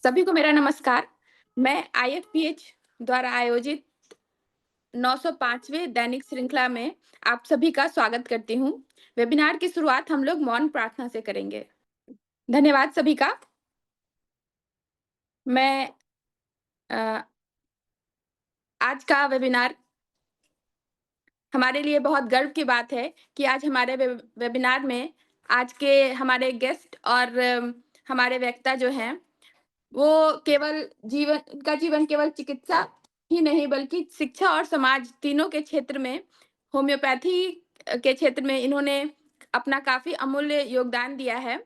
सभी को मेरा नमस्कार। मैं आईएफपीएच द्वारा आयोजित 905वें दैनिक श्रृंखला में आप सभी का स्वागत करती हूँ। वेबिनार की शुरुआत हम लोग मौन प्रार्थना से करेंगे। धन्यवाद सभी का। मैं अ, आज का वेबिनार हमारे लिए बहुत गर्व की बात है कि आज हमारे वेबिनार में आज के हमारे गेस्ट और हमारे वक्ता जो हैं वो केवल जीवन केवल चिकित्सा ही नहीं बल्कि शिक्षा और समाज तीनों के क्षेत्र में होम्योपैथी के क्षेत्र में इन्होंने अपना काफ़ी अमूल्य योगदान दिया है।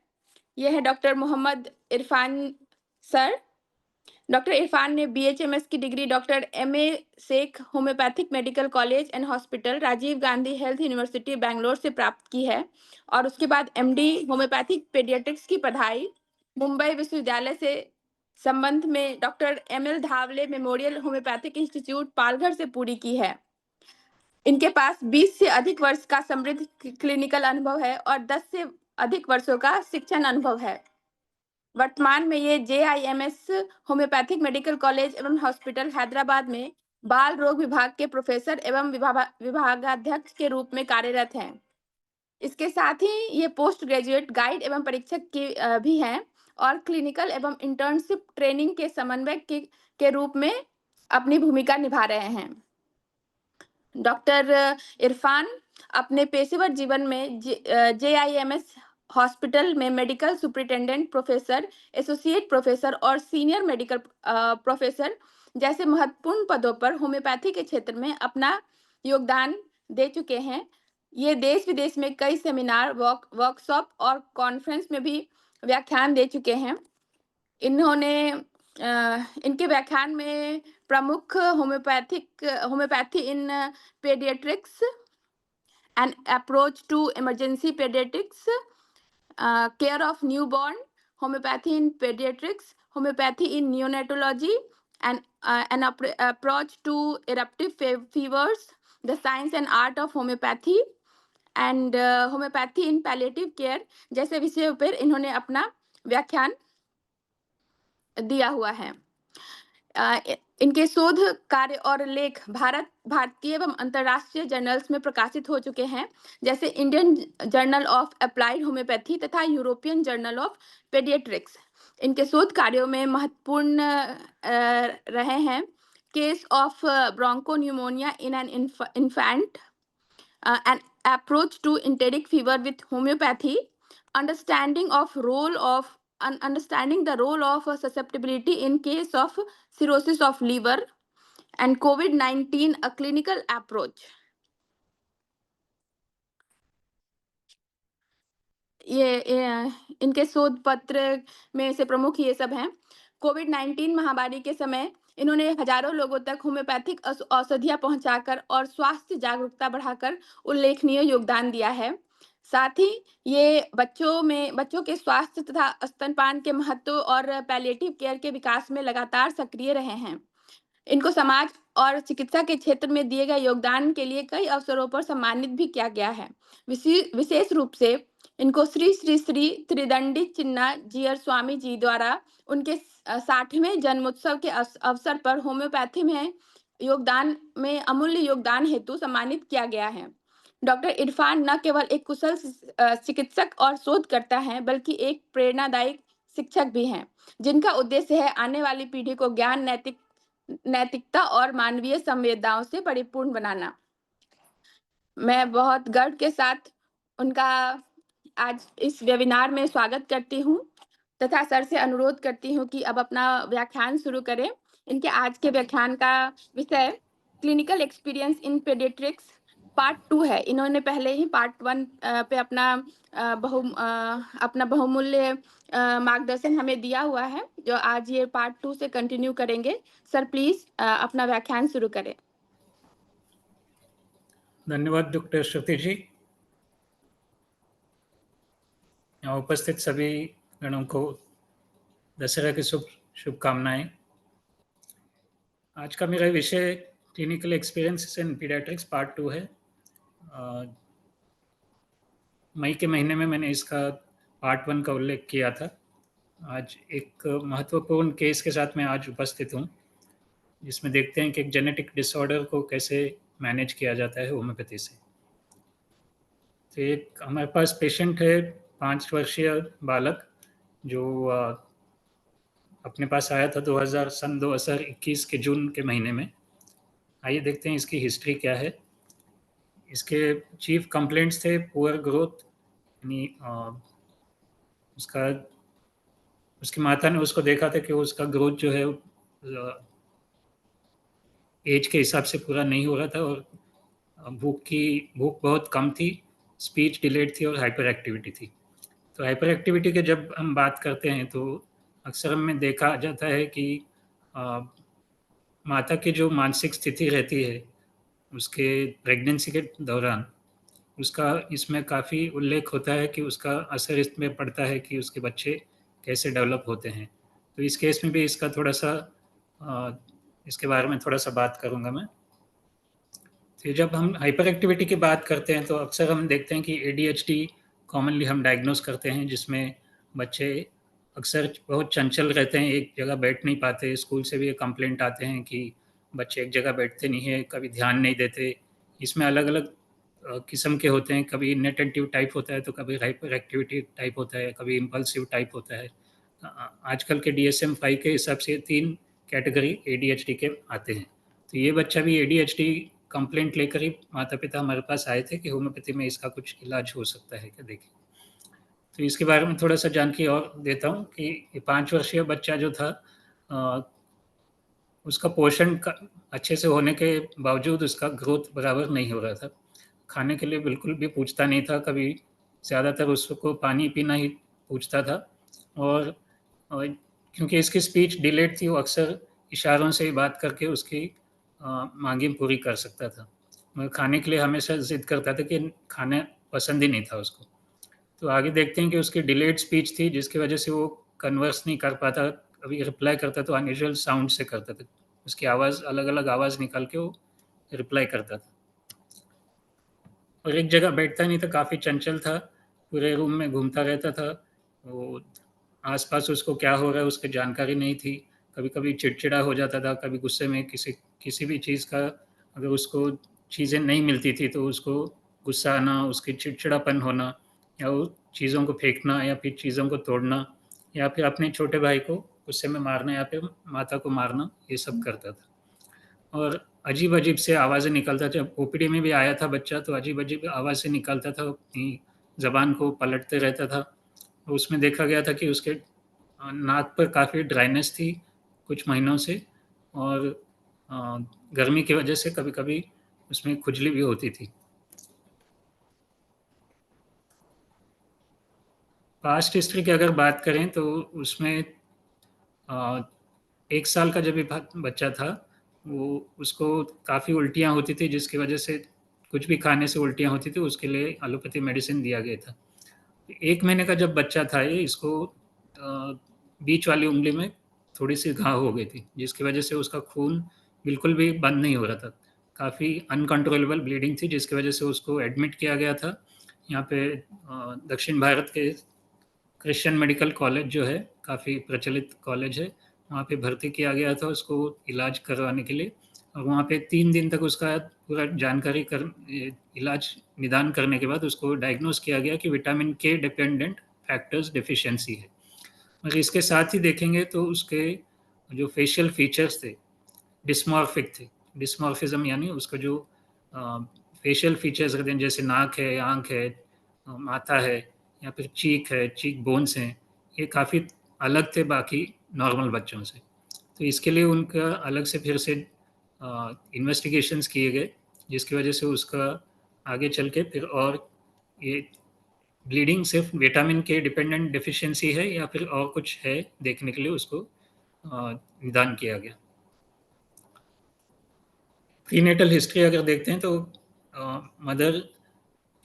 ये है doctor Mohammad Irfan sir. Doctor Irfan ने बीएचएमएस की degree doctor M A Shaikh homeopathic medical college and hospital Rajiv Gandhi health university Bangalore से प्राप्त की है और उसके बाद एमडी होम्योपैथिक पीडियाट्रिक्स की पढ़ाई मुंबई विश्वविद्यालय से संबंध में doctor ML Dhawale memorial homeopathic institute Palghar से पूरी की है। इनके पास 20 से अधिक वर्ष का समृद्ध क्लिनिकल अनुभव है और 10 से अधिक वर्षों का शिक्षण अनुभव है। वर्तमान में ये जेआईएमएस होम्योपैथिक मेडिकल कॉलेज एवं हॉस्पिटल हैदराबाद में बाल रोग विभाग के प्रोफेसर एवं विभागाध्यक्ष के रूप में कार्यरत हैं। इसके साथ ही ये पोस्ट ग्रेजुएट गाइड एवं परीक्षक भी हैं और क्लिनिकल एवं इंटर्नशिप ट्रेनिंग के समन्वयक के रूप में अपनी भूमिका निभा रहे हैं। डॉक्टर इरफान अपने पेशेवर जीवन में जेआईएमएस हॉस्पिटल में medical superintendent professor, associate professor और सीनियर मेडिकल प्रोफेसर जैसे महत्वपूर्ण पदों पर होम्योपैथी के क्षेत्र में अपना योगदान दे चुके हैं। ये देश विदेश में कई सेमिनार, वर्कशॉप और कॉन्फ्रेंस में भी व्याख्यान दे चुके हैं। इनके व्याख्यान में प्रमुख homeopathy in paediatrics an approach to emergency paediatrics, care of newborn, homeopathy in paediatrics, homeopathy in neonatology and an approach to eruptive fevers, the science and art of homeopathy and homeopathy in palliative care जैसे विषयों पर इन्होंने अपना व्याख्यान दिया हुआ है। इनके शोध कार्य और लेख भारतीय एवं अंतर्राष्ट्रीय जर्नल्स में प्रकाशित हो चुके हैं, जैसे Indian journal of applied homeopathy तथा यूरोपियन जर्नल ऑफ पेडियाट्रिक्स। इनके शोध कार्यों में महत्वपूर्ण रहे हैं case of bronchopneumonia in an infant, an approach to enteric fever with homeopathy, understanding the role of susceptibility in case of cirrhosis of liver, and COVID-19 a clinical approach. ये इनके शोध पत्र में से प्रमुख ये सब हैं। कोविड-19 महामारी के समय इन्होंने हजारों लोगों तक होम्योपैथिक औषधियां पहुंचाकर और स्वास्थ्य जागरूकता बढ़ाकर उल्लेखनीय योगदान दिया है। साथ ही ये बच्चों के स्वास्थ्य तथा स्तनपान के महत्व और पैलिएटिव केयर के विकास में लगातार सक्रिय रहे हैं। इनको समाज और चिकित्सा के क्षेत्र में दिए गए योगदान के लिए कई अवसरों पर सम्मानित भी किया गया है। विशेष रूप से इनको श्री श्री श्री त्रिदंडी चिन्ना जीयर स्वामी जी द्वारा उनके 60वें जन्मोत्सव के अवसर पर होम्योपैथी में अमूल्य योगदान हेतु सम्मानित किया गया है। डॉक्टर इरफान न केवल एक कुशल चिकित्सक और शोधकर्ता हैं, बल्कि एक प्रेरणादायक शिक्षक भी हैं, जिनका उद्देश्य है आने वाली पीढ़ी को ज्ञान, नैतिकता और मानवीय संवेदनाओं से परिपूर्ण बनाना। मैं बहुत गर्व के साथ उनका आज इस वेबिनार में स्वागत करती हूँ तथा सर से अनुरोध करती हूँ कि अब अपना व्याख्यान शुरू करें। इनके आज के व्याख्यान का विषय clinical experience in paediatrics part 2 है। इन्होंने पहले ही पार्ट 1 पे अपना बहुमूल्य मार्गदर्शन हमें दिया हुआ है, जो आज ये पार्ट 2 से कंटिन्यू करेंगे। सर प्लीज अपना व्याख्यान शुरू करें। धन्यवाद डॉक्टर श्रुति जी। यहाँ उपस्थित सभी गणों को दशहरा की शुभकामनाएं। आज का मेरा विषय clinical experience in paediatrics part 2 है। मई के महीने में मैंने इसका पार्ट 1 का उल्लेख किया था। आज एक महत्वपूर्ण केस के साथ मैं आज उपस्थित हूँ, जिसमें देखते हैं कि एक जेनेटिक डिसऑर्डर को कैसे मैनेज किया जाता है होम्योपैथी से। तो एक हमारे पास पेशेंट है, 5 वर्षीय बालक, जो अपने पास आया था 2021 के जून के महीने में। आइए देखते हैं इसकी हिस्ट्री क्या है। इसके चीफ कंप्लेंट्स थे पुअर ग्रोथ, यानी उसका उसकी माता ने उसको देखा था कि उसका ग्रोथ जो है एज के हिसाब से पूरा नहीं हो रहा था, और भूख बहुत कम थी, स्पीच डिलेड थी और हाइपर एक्टिविटी थी। तो हाइपर एक्टिविटी के जब हम बात करते हैं तो अक्सर हमें देखा जाता है कि अ, माता की जो मानसिक स्थिति रहती है उसके प्रेगनेंसी के दौरान, उसका इसमें काफ़ी उल्लेख होता है कि उसका असर इसमें पड़ता है कि उसके बच्चे कैसे डेवलप होते हैं। तो इस केस में भी इसका थोड़ा-सा इसके बारे में थोड़ा-सा बात करूँगा मैं। तो जब हम हाइपर एक्टिविटी की बात करते हैं तो अक्सर हम देखते हैं कि एडीएचडी कॉमनली हम डायग्नोस करते हैं, जिसमें बच्चे अक्सर बहुत चंचल रहते हैं, एक जगह बैठ नहीं पाते। स्कूल से भी ये कंप्लेंट आते हैं कि बच्चे एक जगह बैठते नहीं हैं, कभी ध्यान नहीं देते। इसमें अलग-अलग किस्म के होते हैं, कभी इनअटेंटिव टाइप होता है, तो कभी हाइपर एक्टिविटी टाइप होता है, कभी इम्पल्सिव टाइप होता है। आजकल के DSM-5 के हिसाब से 3 कैटेगरी एडीएचडी के आते हैं। तो ये बच्चा भी एडीएचडी कंप्लेंट लेकर ही माता-पिता हमारे पास आए थे कि होम्योपैथी में इसका कुछ इलाज हो सकता है क्या, देखिए। तो इसके बारे में थोड़ा-सा जानकारी और देता हूँ कि ये 5 वर्षीय बच्चा जो था, अ, उसका पोषण का अच्छे से होने के बावजूद उसका ग्रोथ बराबर नहीं हो रहा था। खाने के लिए बिल्कुल भी पूछता नहीं था, कभी ज़्यादातर उसको पानी पीना ही पूछता था, और क्योंकि इसकी स्पीच डिलेड थी, वो अक्सर इशारों से ही बात करके उसकी माँगें पूरी कर सकता था। मगर खाने के लिए हमेशा ज़िद करता था कि खाना पसंद ही नहीं था उसको। तो आगे देखते हैं कि उसकी डिलेड स्पीच थी, जिसकी वजह से वो कन्वर्स नहीं कर पाता, कभी रिप्लाई करता तो अनयूजुअल साउंड से करता था। उसकी आवाज़ अलग-अलग आवाज़ निकाल के वो रिप्लाई करता था। और एक जगह बैठता नहीं था, काफ़ी चंचल था, पूरे रूम में घूमता रहता था। वो आस-पास उसको क्या हो रहा है उसकी जानकारी नहीं थी। कभी-कभी चिड़चिड़ा हो जाता था, कभी गुस्से में किसी किसी भी चीज़ का अगर उसको चीज़ें नहीं मिलती थी तो उसको गुस्सा आना, उसकी चिड़चिड़ापन होना, या वो चीज़ों को फेंकना या फिर चीज़ों को तोड़ना, या फिर अपने छोटे भाई को गुस्से में मारना या फिर माता को मारना, ये सब करता था। और अजीब-अजीब से आवाज़ें निकालता था। जब ओपीडी में भी आया था बच्चा तो अजीब-अजीब आवाज़ें निकालता था, अपनी ज़बान को पलटते रहता था। तो उसमें देखा गया था कि उसके नाक पर काफ़ी ड्राइनेस थी कुछ महीनों से, और अ, गर्मी की वजह से कभी-कभी उसमें खुजली भी होती थी। पास्ट हिस्ट्री की अगर बात करें तो उसमें अ, 1 साल का जब ये बच्चा था, वो उसको काफ़ी उल्टियाँ होती थी, जिसकी वजह से कुछ भी खाने से उल्टियाँ होती थी, उसके लिए एलोपैथी मेडिसिन दिया गया था। 1 महीने का जब बच्चा था ये, इसको बीच वाली उँगली में थोड़ी-सी घाव हो गई थी, जिसकी वजह से उसका खून बिल्कुल भी बंद नहीं हो रहा था। काफ़ी अनकंट्रोलेबल ब्लीडिंग थी, जिसकी वजह से उसको एडमिट किया गया था। यहाँ पे दक्षिण भारत के क्रिश्चियन मेडिकल कॉलेज जो है, काफ़ी प्रचलित कॉलेज है, वहाँ पे भर्ती किया गया था उसको इलाज करवाने के लिए, और वहाँ पे 3 दिन तक उसका पूरा जानकारी कर इलाज निदान करने के बाद उसको डायग्नोज़ किया गया कि विटामिन के डिपेंडेंट फैक्टर्स डेफिशिएंसी है। और इसके साथ ही देखेंगे तो उसके जो फेशियल फीचर्स थे, डिस्मॉर्फिक थे। डिस्मॉर्फिज़्म यानी उसका जो अ, फेशियल फीचर्स रहते हैं, जैसे नाक है, आँख है, माथा है, या फिर चीक है, चीक बोन्स हैं, ये काफ़ी अलग थे बाकी नॉर्मल बच्चों से। तो इसके लिए उनका अलग से फिर से इन्वेस्टिगेशंस किए गए, जिसकी वजह से उसका आगे चल के फिर और ये ब्लीडिंग सिर्फ़ विटामिन के डिपेंडेंट डेफिशिएंसी है या फिर और कुछ है, देखने के लिए उसको निदान किया गया। प्रीनेटल हिस्ट्री अगर देखते हैं तो मदर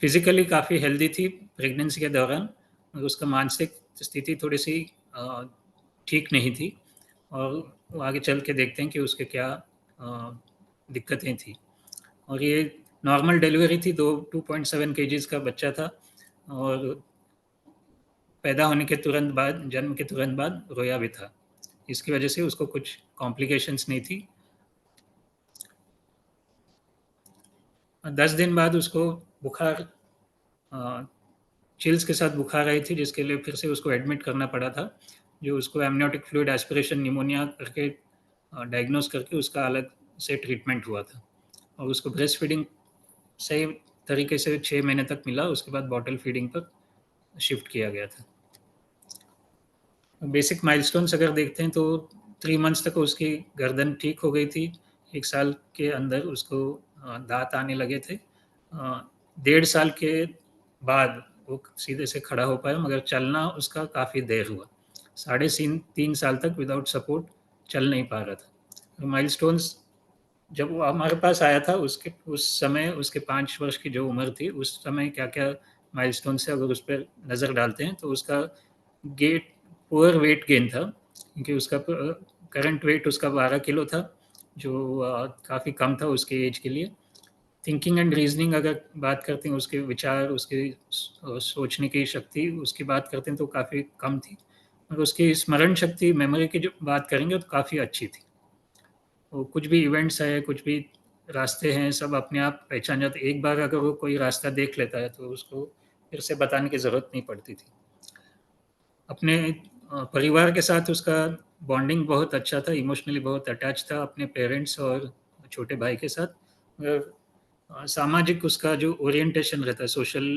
फिज़िकली काफ़ी हेल्दी थी प्रेगनेंसी के दौरान, और उसका मानसिक स्थिति थोड़ी-सी अ, ठीक नहीं थी, और वो आगे चल के देखते हैं कि उसके क्या दिक्कतें थी। और ये नॉर्मल डिलीवरी थी, 2.7 केजीज़ का बच्चा था, और पैदा होने के तुरंत बाद, जन्म के तुरंत बाद रोया भी था। इसकी वजह से उसको कुछ कॉम्प्लिकेशंस नहीं थी। 10 दिन बाद उसको बुखार, चिल्स के साथ बुखार आई थी, जिसके लिए फिर से उसको एडमिट करना पड़ा था, जो उसको एमनियोटिक फ्लूइड एस्पिरेशन निमोनिया करके डायग्नोस करके उसका अलग से ट्रीटमेंट हुआ था। और उसको ब्रेस्ट फीडिंग सही तरीके से 6 महीने तक मिला, उसके बाद बॉटल फीडिंग पर शिफ्ट किया गया था। बेसिक माइलस्टोन्स अगर देखते हैं तो 3 मंथ्स तक उसकी गर्दन ठीक हो गई थी। 1 साल के अंदर उसको दाँत आने लगे थे। 1.5 साल के बाद वो सीधे से खड़ा हो पाया, मगर चलना उसका काफ़ी देर हुआ। 3.5 साल तक विदाउट सपोर्ट चल नहीं पा रहा था। माइलस्टोन्स जब वो हमारे पास आया था, उसके उस समय उसके 5 वर्ष की जो उम्र थी, उस समय क्या-क्या माइलस्टोन्स थे, अगर उस पर नज़र डालते हैं तो उसका गेट पुअर वेट गेन था, क्योंकि उसका करंट वेट उसका 12 किलो था, जो काफ़ी कम था उसके एज के लिए। थिंकिंग एंड रीजनिंग अगर बात करते हैं, उसके विचार, उसके सोचने की शक्ति, उसकी बात करते हैं तो काफ़ी कम थी। और उसकी स्मरण शक्ति, मेमोरी की जो बात करेंगे तो काफ़ी अच्छी थी। वो कुछ भी इवेंट्स है, कुछ भी रास्ते हैं, सब अपने आप पहचान जाते। एक बार अगर वो कोई रास्ता देख लेता है तो उसको फिर से बताने की ज़रूरत नहीं पड़ती थी। अपने परिवार के साथ उसका बॉन्डिंग बहुत अच्छा था, इमोशनली बहुत अटैच था अपने पेरेंट्स और छोटे भाई के साथ। मगर सामाजिक उसका जो ओरिएंटेशन रहता है, सोशल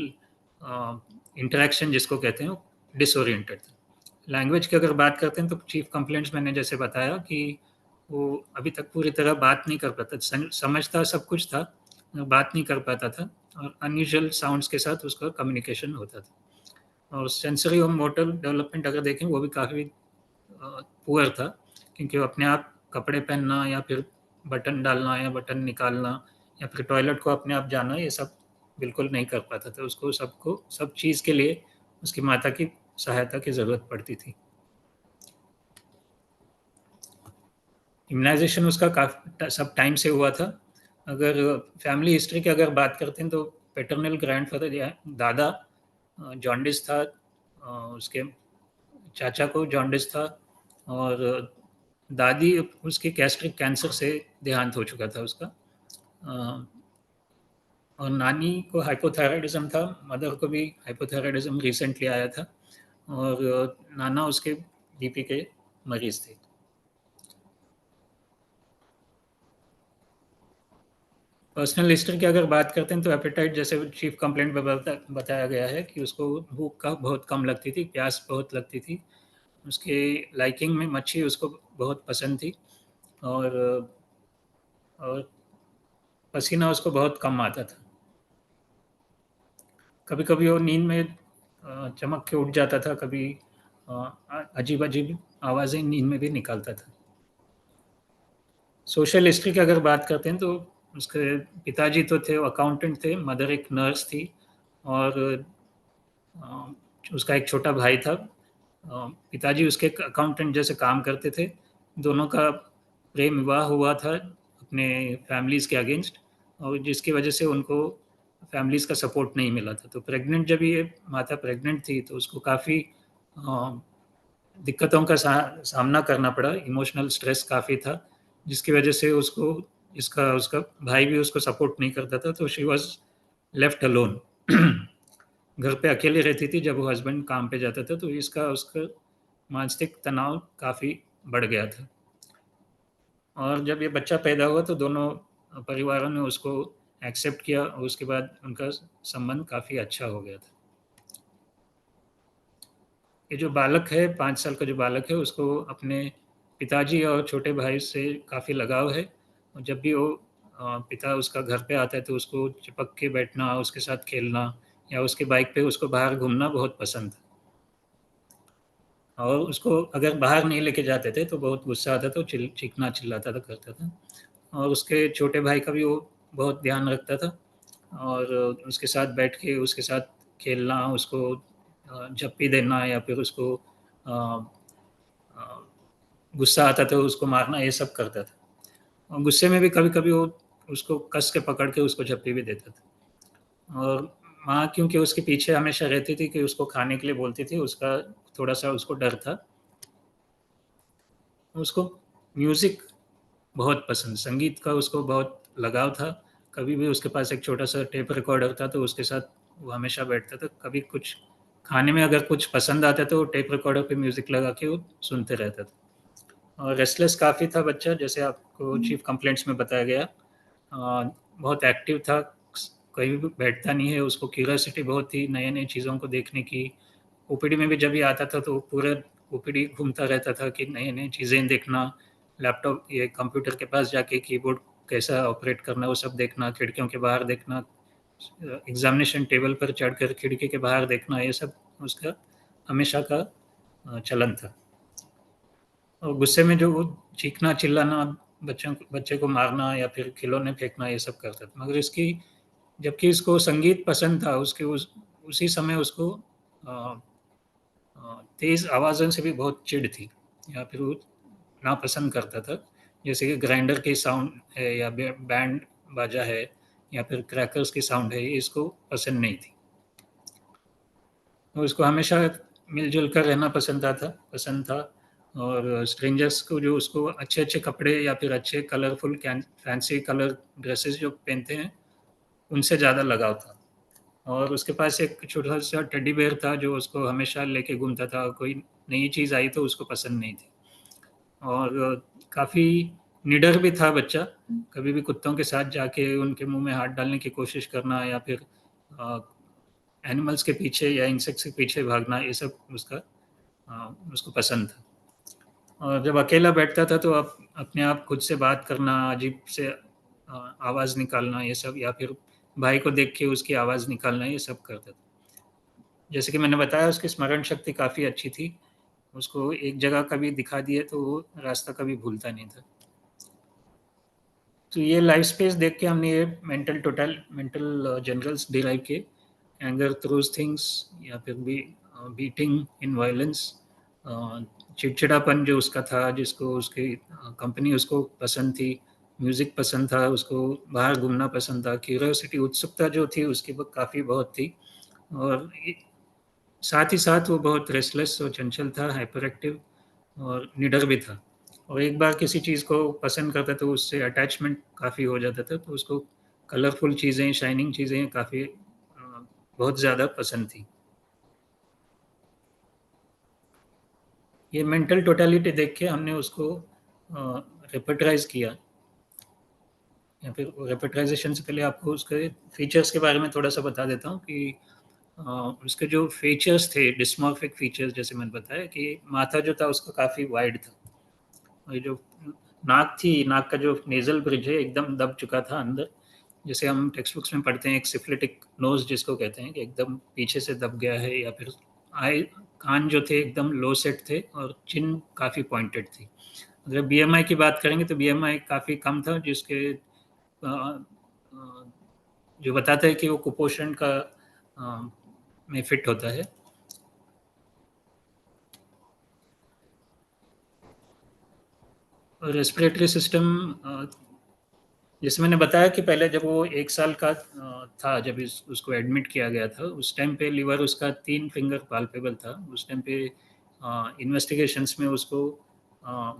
इंटरेक्शन जिसको कहते हैं, डिसओरिएंटेड था। लैंग्वेज की अगर बात करते हैं तो चीफ कंप्लेंट्स मैंने जैसे बताया कि वो अभी तक पूरी तरह बात नहीं कर पाता, समझता सब कुछ था, बात नहीं कर पाता था, और अनयूजुअल साउंड्स के साथ उसका कम्युनिकेशन होता था। और सेंसरी और मोटर डेवलपमेंट अगर देखें, वो भी काफ़ी पुअर था, क्योंकि वो अपने आप कपड़े पहनना या फिर बटन डालना या बटन निकालना या फिर टॉयलेट को अपने आप जाना, ये सब बिल्कुल नहीं कर पाता था। उसको सब चीज़ के लिए उसकी माता की सहायता की ज़रूरत पड़ती थी। इम्यूनाइजेशन उसका काफ़ी सब टाइम से हुआ था। अगर फैमिली हिस्ट्री की अगर बात करते हैं तो पैटर्नल ग्रैंडफादर या दादा जॉन्डिस था, उसके चाचा को जॉन्डिस था, और दादी उसके गैस्ट्रिक कैंसर से देहांत हो चुका था उसका। और नानी को हाइपोथायराइडिज्म था, मदर को भी हाइपोथायराइडिज्म रिसेंटली आया था, और नाना उसके बीपी के मरीज थे। पर्सनल हिस्ट्री की अगर बात करते हैं तो एपेटाइट, जैसे चीफ कंप्लेंट में बताया गया है कि उसको भूख का बहुत कम लगती थी, प्यास बहुत लगती थी। उसके लाइकिंग में मच्छी उसको बहुत पसंद थी, और और पसीना उसको बहुत कम आता था। कभी-कभी वो नींद में चमक के उठ जाता था, कभी अजीब-अजीब आवाज़ें नींद में भी निकालता था। सोशल हिस्ट्री की अगर बात करते हैं तो उसके पिताजी तो थे, अकाउंटेंट थे, मदर एक नर्स थी, और अ, उसका एक छोटा भाई था। पिताजी उसके अकाउंटेंट जैसे काम करते थे। दोनों का प्रेम विवाह हुआ था अपने फैमिलीज़ के अगेंस्ट, और जिसकी वजह से उनको फैमिलीज़ का सपोर्ट नहीं मिला था। तो प्रेग्नेंट, जब ये माता प्रेग्नेंट थी तो उसको काफ़ी दिक्कतों का सामना करना पड़ा, इमोशनल स्ट्रेस काफ़ी था, जिसकी वजह से उसको इसका उसका भाई भी उसको सपोर्ट नहीं करता था, तो शी वाज़ लेफ्ट अलोन। घर पे अकेले रहती थी जब वो हस्बैंड काम पे जाता था, तो इसका उसका मानसिक तनाव काफ़ी बढ़ गया था। और जब ये बच्चा पैदा हुआ तो दोनों परिवारों ने उसको एक्सेप्ट किया, और उसके बाद उनका संबंध काफ़ी अच्छा हो गया था। ये जो बालक है, 5 साल का जो बालक है, उसको अपने पिताजी और छोटे भाई से काफ़ी लगाव है, और जब भी वो पिता उसका घर पे आता है तो उसको चिपक के बैठना, उसके साथ खेलना, या उसके बाइक पे उसको बाहर घूमना बहुत पसंद है। और उसको अगर बाहर नहीं लेके जाते थे तो बहुत गुस्सा आता था, चीखना चिल्लाता था, करता था। और उसके छोटे भाई का भी वो बहुत ध्यान रखता था, और उसके साथ बैठ के उसके साथ खेलना, उसको झप्पी देना, या फिर उसको अ, गुस्सा आता था उसको मारना, ये सब करता था। गुस्से में भी कभी-कभी वो उसको कस के पकड़ के उसको झप्पी भी देता था। और माँ क्योंकि उसके पीछे हमेशा रहती थी कि उसको खाने के लिए बोलती थी, उसका थोड़ा-सा उसको डर था। उसको म्यूज़िक बहुत पसंद, संगीत का उसको बहुत लगाव था। कभी भी उसके पास एक छोटा-सा टेप रिकॉर्डर था, तो उसके साथ वो हमेशा बैठता था। कभी कुछ खाने में अगर कुछ पसंद आता तो टेप रिकॉर्डर पे म्यूज़िक लगा के वो सुनते रहता था। और रेस्टलेस काफ़ी था बच्चा, जैसे आपको चीफ कंप्लेंट्स में बताया गया। बहुत एक्टिव था, कहीं भी बैठता नहीं है, उसको क्यूरियोसिटी बहुत थी नए-नए चीज़ों को देखने की। ओपीडी में भी जब ये आता था तो पूरा ओपीडी घूमता रहता था कि नई-नई चीज़ें देखना, लैपटॉप ये कंप्यूटर के पास जाके कीबोर्ड कैसा ऑपरेट करना वो सब देखना, खिड़कियों के बाहर देखना, एग्ज़ामिनेशन टेबल पर चढ़कर खिड़की के बाहर देखना, ये सब उसका हमेशा का चलन था। और गुस्से में जो वो चीखना, चिल्लाना, बच्चे को मारना या फिर खिलौने फेंकना ये सब करता था। मगर इसकी जबकि इसको संगीत पसंद था, उसके उसी समय उसको अ तेज़ आवाज़ों से भी बहुत चिढ़ थी या फिर वो नापसंद करता था। जैसे कि ग्राइंडर की साउंड है या बैंड बाजा है या फिर क्रैकर्स की साउंड है, ये इसको पसंद नहीं थी। और उसको हमेशा मिल-जुल कर रहना पसंद था और स्ट्रेंजर्स को जो उसको अच्छे-अच्छे कपड़े या फिर अच्छे कलरफुल फैंसी कलर ड्रेसेस जो पहनते हैं, उनसे ज़्यादा लगाव था। और उसके पास एक छोटा-सा टेडी बियर था जो उसको हमेशा लेके घूमता था, कोई नई चीज़ आई तो उसको पसंद नहीं थी। और काफ़ी निडर भी था बच्चा, कभी भी कुत्तों के साथ जाके उनके मुँह में हाथ डालने की कोशिश करना या फिर अ, एनिमल्स के पीछे या इंसेक्ट्स के पीछे भागना, ये सब उसको पसंद था। और जब अकेला बैठता था तो अपने आप खुद से बात करना, अजीब से आवाज़ निकालना ये सब या फिर भाई को देख के उसकी आवाज़ निकालना ये सब करता था। जैसे कि मैंने बताया उसकी स्मरण शक्ति काफ़ी अच्छी थी। उसको एक जगह कभी दिखा दिए तो वो रास्ता कभी भूलता नहीं था। तो ये लाइफ स्पेस देख के हमने ये मेंटल जनरल्स डिराइव किए। एंगर थ्रोज थिंग्स या फिर बीटिंग इन वायलेंस, चिड़चिड़ापन जो उसका था जिसको उसकी कंपनी उसको पसंद थी, म्यूज़िक पसंद था, उसको बाहर घूमना पसंद था, क्यूरियोसिटी उत्सुकता जो थी उसकी वो काफ़ी बहुत थी। और साथ ही साथ वो बहुत रेस्टलेस और चंचल था, हाइपर एक्टिव और निडर भी था। और एक बार किसी चीज़ को पसंद करता तो उससे अटैचमेंट काफ़ी हो जाता था, तो उसको कलरफुल चीज़ें, शाइनिंग चीज़ें काफ़ी बहुत ज़्यादा पसंद थी। ये मेंटल टोटलिटी देख के हमने उसको रेपर्टराइज़ किया या फिर रेपर्टराइज़ेशन से पहले आपको उसके फीचर्स के बारे में थोड़ा-सा बता देता हूँ कि अ, उसके जो फीचर्स थे, डिस्मॉर्फिक फीचर्स जैसे मैंने बताया कि माथा जो था उसका काफ़ी वाइड था। और ये जो नाक थी, नाक का जो नेज़ल ब्रिज है एकदम दब चुका था अंदर। जैसे हम टेक्स्ट बुक्स में पढ़ते हैं एक सिफिलिटिक नोज़ जिसको कहते हैं कि एकदम पीछे से दब गया है या फिर आई कान जो थे एकदम लो सेट थे और चिन काफ़ी पॉइंटेड थी। अगर बीएमआई की बात करेंगे तो बीएमआई काफ़ी कम था जिसके जो बताता है कि वो कुपोषण का में फिट होता है। और रेस्पिरेटरी सिस्टम जैसे मैंने बताया कि पहले जब वो 1 साल का था जब उसको एडमिट किया गया था, उस टाइम पे लिवर उसका 3 फिंगर पाल्पेबल था। उस टाइम पे इन्वेस्टिगेशंस में उसको अ,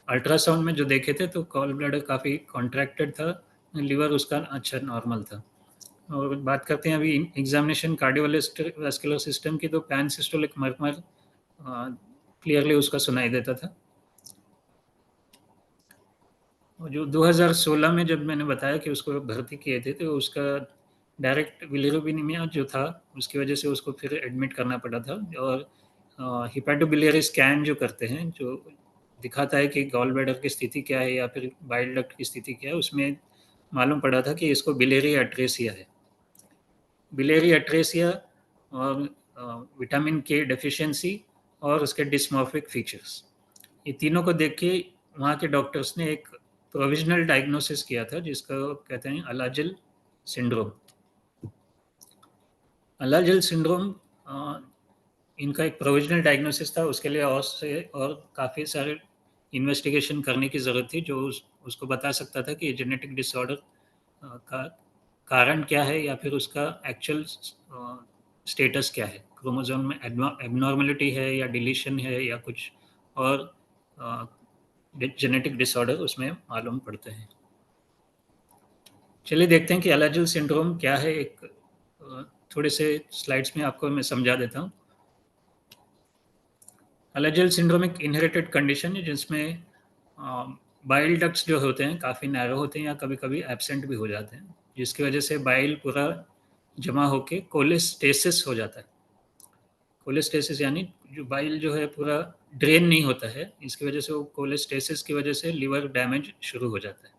अल्ट्रासाउंड में जो देखे थे तो गॉल ब्लैडर काफ़ी कॉन्ट्रैक्टेड था, लिवर उसका अच्छा नॉर्मल था। और बात करते हैं अभी एग्ज़ामिनेशन कार्डियोवास्कुलर सिस्टम की तो पैन सिस्टोलिक मरमर क्लियरली उसका सुनाई देता था। और जो 2016 में जब मैंने बताया कि उसको भर्ती किए थे, तो उसका डायरेक्ट बिलिरुबिनेमिया जो था, उसकी वजह से उसको फिर एडमिट करना पड़ा था और हेपेटोबिलियरी स्कैन जो करते हैं, जो दिखाता है कि गॉल ब्लैडर की स्थिति क्या है या फिर बाइल डक्ट की स्थिति क्या है, उसमें मालूम पड़ा था कि इसको बिलियरी एट्रेसिया है। बिलियरी एट्रेसिया और विटामिन के डेफिशिएंसी और उसके डिस्मॉर्फिक फीचर्स। ये तीनों को देख के वहाँ के डॉक्टर्स ने एक प्रोविज़नल डायग्नोसिस किया था जिसको कहते हैं अलाजल सिंड्रोम। अलाजल सिंड्रोम अ, इनका एक प्रोविज़नल डायग्नोसिस था, उसके लिए और काफ़ी सारे इन्वेस्टिगेशन करने की ज़रूरत थी जो उसको बता सकता था कि ये जेनेटिक डिसऑर्डर का कारण क्या है या फिर उसका एक्चुअल स्टेटस क्या है, क्रोमोसोम में एबनॉर्मलिटी है या डिलीशन है या कुछ और जेनेटिक डिसऑर्डर उसमें मालूम पड़ते हैं। चलिए देखते हैं कि अलार्जिल सिंड्रोम क्या है। एक थोड़े से स्लाइड्स में आपको मैं समझा देता हूँ। अलार्जिल सिंड्रोम एक इनहेरिटेड कंडीशन है जिसमें बाइल डक्ट्स जो होते हैं काफ़ी नैरो होते हैं या कभी-कभी एब्सेंट भी हो जाते हैं, जिसकी वजह से बाइल पूरा जमा होके कोलेस्टेसिस हो जाता है। कोलेस्टेसिस यानी जो बाइल जो है पूरा ड्रेन नहीं होता है, इसकी वजह से वो कोलेस्टेसिस की वजह से लिवर डैमेज शुरू हो जाता है।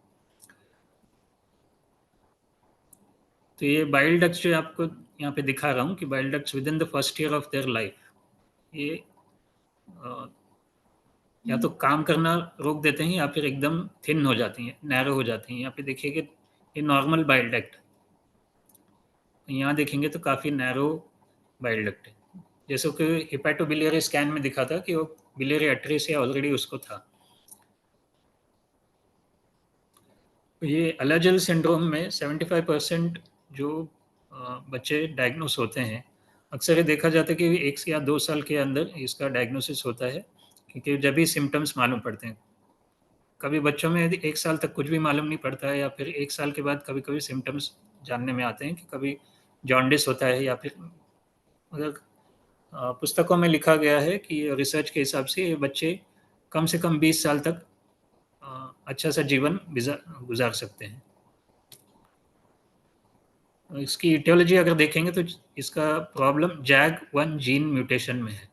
तो ये बाइल डक्ट्स जो आपको यहाँ पे दिखा रहा हूँ कि bile ducts with in the first year of their life, ये अ, या तो काम करना रोक देते हैं या फिर एकदम थिन हो जाती हैं, नैरो हो जाती हैं। यहाँ पे देखिए कि ये नॉर्मल बाइल डक्ट, यहाँ देखेंगे तो काफ़ी नैरो बाइल डक्ट है। जैसे कि हिपैटोबिलियरी स्कैन में दिखा था कि वो बिलियरी एट्रेसिया ऑलरेडी उसको था। ये अलार्जिल सिंड्रोम में 75% जो बच्चे डायग्नोस होते हैं, अक्सर ये देखा जाता है कि 1 या 2 साल के अंदर इसका डायग्नोसिस होता है, क्योंकि जब भी सिम्पटम्स मालूम पड़ते हैं। कभी बच्चों में यदि 1 साल तक कुछ भी मालूम नहीं पड़ता है या फिर 1 साल के बाद कभी-कभी सिम्पटम्स जानने में आते हैं कि कभी जॉन्डिस होता है या फिर अगर पुस्तकों में लिखा गया है कि रिसर्च के हिसाब से ये बच्चे कम से कम 20 साल तक अच्छा सा जीवन गुजार सकते हैं। इसकी इटियोलॉजी अगर देखेंगे तो इसका प्रॉब्लम जैग1 जीन म्यूटेशन में है।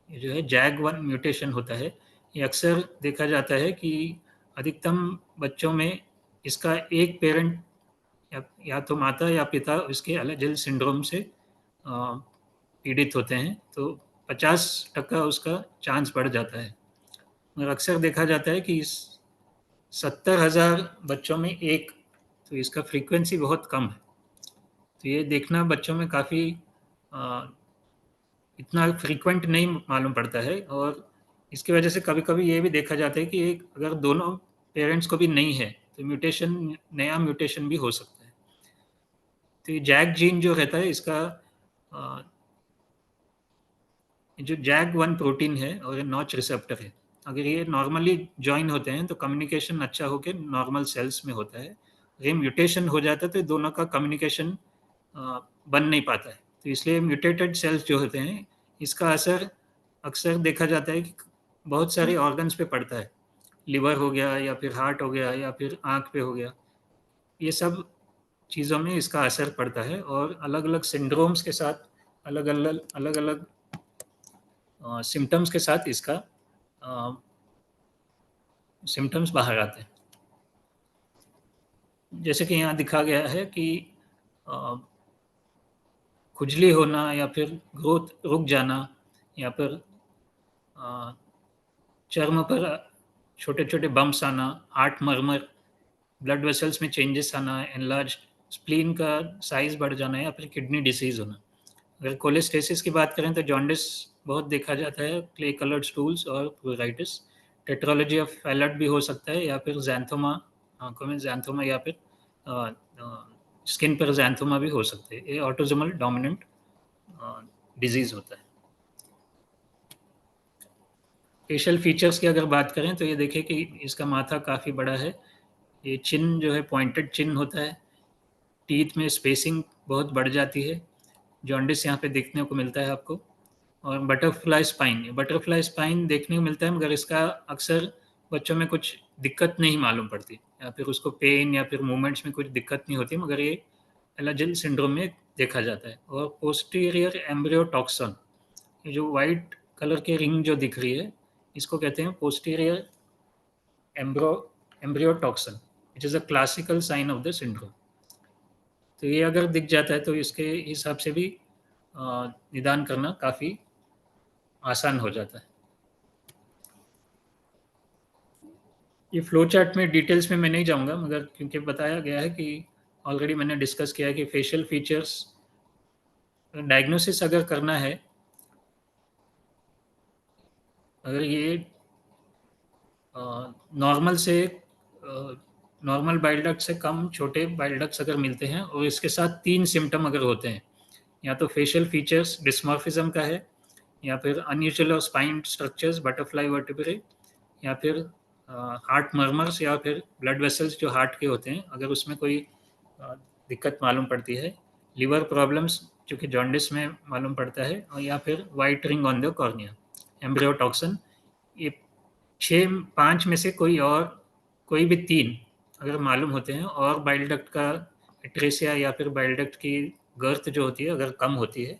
ये जो है जैग1 म्यूटेशन होता है, ये अक्सर देखा जाता है कि अधिकतम बच्चों में इसका एक पेरेंट या तो माता या पिता इसके अलार्जिल सिंड्रोम से पीड़ित होते हैं, तो 50% उसका चांस बढ़ जाता है। और अक्सर देखा जाता है कि इस 70,000 बच्चों में एक, तो इसका फ्रीक्वेंसी बहुत कम है। तो ये देखना बच्चों में काफ़ी इतना फ्रीक्वेंट नहीं मालूम पड़ता है, और इसकी वजह से कभी-कभी ये भी देखा जाता है कि एक अगर दोनों पेरेंट्स को भी नहीं है, तो नया म्यूटेशन भी हो सकता है। तो ये जैग जीन जो रहता है इसका अ, जो जैग1 प्रोटीन है और ये नॉच रिसेप्टर है। अगर ये नॉर्मली जॉइन होते हैं तो कम्युनिकेशन अच्छा होके नॉर्मल सेल्स में होता है। ये म्यूटेशन हो जाता है तो दोनों का कम्युनिकेशन बन नहीं पाता है। तो इसलिए म्यूटेटेड सेल्स जो होते हैं, इसका असर अक्सर देखा जाता है कि बहुत सारे ऑर्गन्स पे पड़ता है। लिवर हो गया या फिर हार्ट हो गया या फिर आँख पे हो गया। ये सब चीज़ों में इसका असर पड़ता है और अलग-अलग सिंड्रोम्स के साथ अलग-अलग सिम्पटम्स के साथ इसका सिम्पटम्स बाहर आते हैं। जैसे कि यहाँ दिखा गया है कि अ, खुजली होना या फिर ग्रोथ रुक जाना या फिर अ, चर्म पर छोटे-छोटे बम्प्स आना, हार्ट मर्मर, ब्लड वेसल्स में चेंजेस आना, एनलार्ज्ड स्प्लीन का साइज़ बढ़ जाना या फिर किडनी डिसीज़ होना। अगर कोलेस्टेसिस की बात करें तो जॉन्डिस बहुत देखा जाता है, क्ले कलर्ड स्टूल्स और प्लूराइटिस। टेट्रोलॉजी ऑफ फैलट भी हो सकता है या फिर ज़ैंथोमा, आँखों में ज़ैंथोमा या फिर अ स्किन पर ज़ैंथोमा भी हो सकते हैं। ये ऑटोसोमल डोमिनेंट डिज़ीज़ होता है। फेशियल फीचर्स की अगर बात करें तो ये देखिए कि इसका माथा काफ़ी बड़ा है। ये चिन जो है पॉइंटेड चिन होता है। टीथ में स्पेसिंग बहुत बढ़ जाती है। जॉन्डिस यहाँ पे देखने को मिलता है आपको। और बटरफ्लाई स्पाइन देखने को मिलता है, मगर इसका अक्सर बच्चों में कुछ दिक्कत नहीं मालूम पड़ती या फिर उसको पेन या फिर मूवमेंट्स में कुछ दिक्कत नहीं होती, मगर ये एलार्जिल सिंड्रोम में देखा जाता है। और पोस्टीरियर एम्ब्रियोटॉक्सिन, ये जो वाइट कलर की रिंग जो दिख रही है, इसको कहते हैं posterior embryo embryotoxon, which is a classical sign of the syndrome. तो ये अगर दिख जाता है तो इसके हिसाब से भी निदान करना काफ़ी आसान हो जाता है। ये फ्लो चार्ट में डिटेल्स में मैं नहीं जाऊँगा, मगर क्योंकि बताया गया है कि ऑलरेडी मैंने डिस्कस किया है कि फेशियल फीचर्स डायग्नोसिस अगर करना है, अगर ये नॉर्मल से नॉर्मल बाइल डक्ट से कम छोटे बाइल डक्ट्स अगर मिलते हैं और इसके साथ 3 सिम्पटम अगर होते हैं, या तो फेशियल फीचर्स डिस्मॉर्फिज्म का है, या फिर अनयूजुअल और स्पाइन स्ट्रक्चर्स बटरफ्लाई वर्टिब्रे, या फिर हार्ट मर्मर्स, या फिर ब्लड वेसल्स जो हार्ट के होते हैं अगर उसमें कोई दिक्कत मालूम पड़ती है, लिवर प्रॉब्लम्स जो कि जॉन्डिस में मालूम पड़ता है, और या फिर white ring on the cornea, embryotoxon. ये 5 में से कोई भी 3 अगर मालूम होते हैं और बाइल डक्ट का एट्रेसिया या फिर बाइल डक्ट की गर्थ जो होती है अगर कम होती है,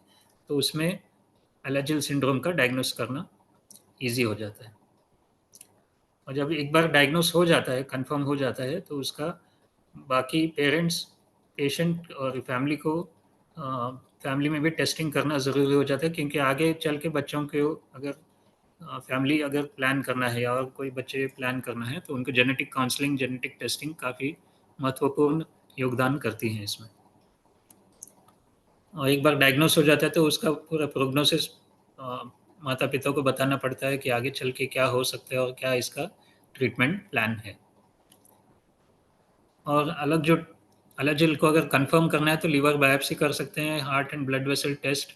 तो उसमें एलाजिल सिंड्रोम का डायग्नोस करना ईजी हो जाता है। और जब एक बार डायग्नोस हो जाता है, कंफर्म हो जाता है, तो उसका बाकी पेरेंट्स, पेशेंट और फैमिली को फैमिली में भी टेस्टिंग करना ज़रूरी हो जाता है, क्योंकि आगे चल के बच्चों को अगर फैमिली अगर प्लान करना है और कोई बच्चे प्लान करना है, तो उनको जेनेटिक काउंसलिंग, जेनेटिक टेस्टिंग काफ़ी महत्वपूर्ण योगदान करती हैं इसमें। और एक बार डायग्नोस हो जाता है तो उसका पूरा प्रोग्नोसिस माता पिता को बताना पड़ता है कि आगे चल के क्या हो सकता है और क्या इसका ट्रीटमेंट प्लान है। और एलाजिल को अगर कंफर्म करना है तो लीवर बायोप्सी कर सकते हैं, heart and blood vessel test,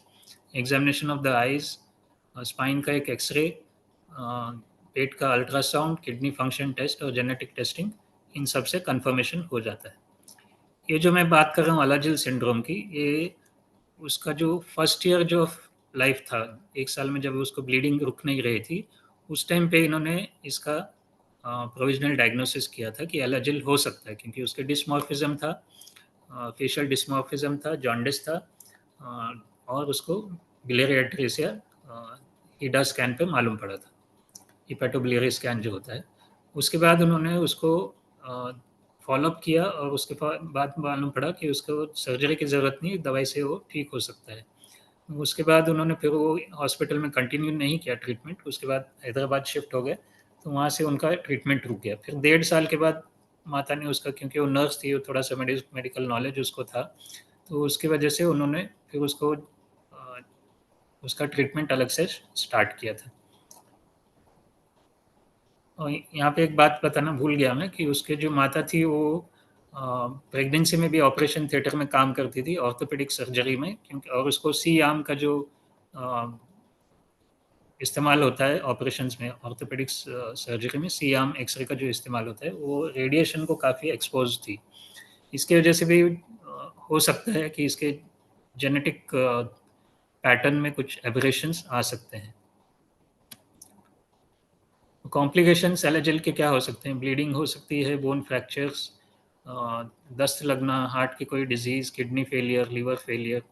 examination of the eyes, spine का एक एक्सरे, पेट का अल्ट्रासाउंड, किडनी फंक्शन टेस्ट और जेनेटिक टेस्टिंग, इन सब से कंफर्मेशन हो जाता है। ये जो मैं बात कर रहा हूँ एलाजिल सिंड्रोम की, ये उसका जो फर्स्ट ईयर जो लाइफ था, 1 साल में जब उसको ब्लीडिंग रुक नहीं रही थी, उस टाइम पे इन्होंने इसका प्रोविजनल डायग्नोसिस किया था कि एलाजिल हो सकता है, क्योंकि उसके डिस्मॉर्फिज्म था, फेशियल डिस्मॉर्फिज्म था, जॉन्डिस था, और उसको बिलियरी एट्रेसिया ईडा स्कैन पे मालूम पड़ा था, हिपेटोबिलियरी स्कैन जो होता है। उसके बाद उन्होंने उसको फॉलोअप किया और उसके बाद मालूम पड़ा कि उसको सर्जरी की ज़रूरत नहीं, दवाई से वो ठीक हो सकता है। उसके बाद उन्होंने फिर वो हॉस्पिटल में कंटिन्यू नहीं किया ट्रीटमेंट, उसके बाद हैदराबाद शिफ्ट हो गए, तो वहाँ से उनका ट्रीटमेंट रुक गया। फिर 1.5 साल के बाद माता ने उसका, क्योंकि वो नर्स थी, वो थोड़ा सा मेडिकल नॉलेज उसको था, तो उसकी वजह से उन्होंने फिर उसको उसका ट्रीटमेंट अलग से स्टार्ट किया था। और यहाँ पे एक बात बताना भूल गया मैं कि उसके जो माता थी वो प्रेगनेंसी में भी ऑपरेशन थिएटर में काम करती थी, ऑर्थोपेडिक सर्जरी में, क्योंकि और उसको सी आर्म का जो इस्तेमाल होता है ऑपरेशंस में, ऑर्थोपेडिक सर्जरी में सी आर्म एक्सरे का जो इस्तेमाल होता है, वो रेडिएशन को काफ़ी एक्सपोज थी। इसकी वजह से भी हो सकता है कि इसके जेनेटिक पैटर्न में कुछ एबरेशंस आ सकते हैं। कॉम्प्लिकेशंस एलाजिल के क्या हो सकते हैं? ब्लीडिंग हो सकती है, बोन फ्रैक्चर्स, दस्त लगना, हार्ट की कोई disease, kidney failure, liver failure,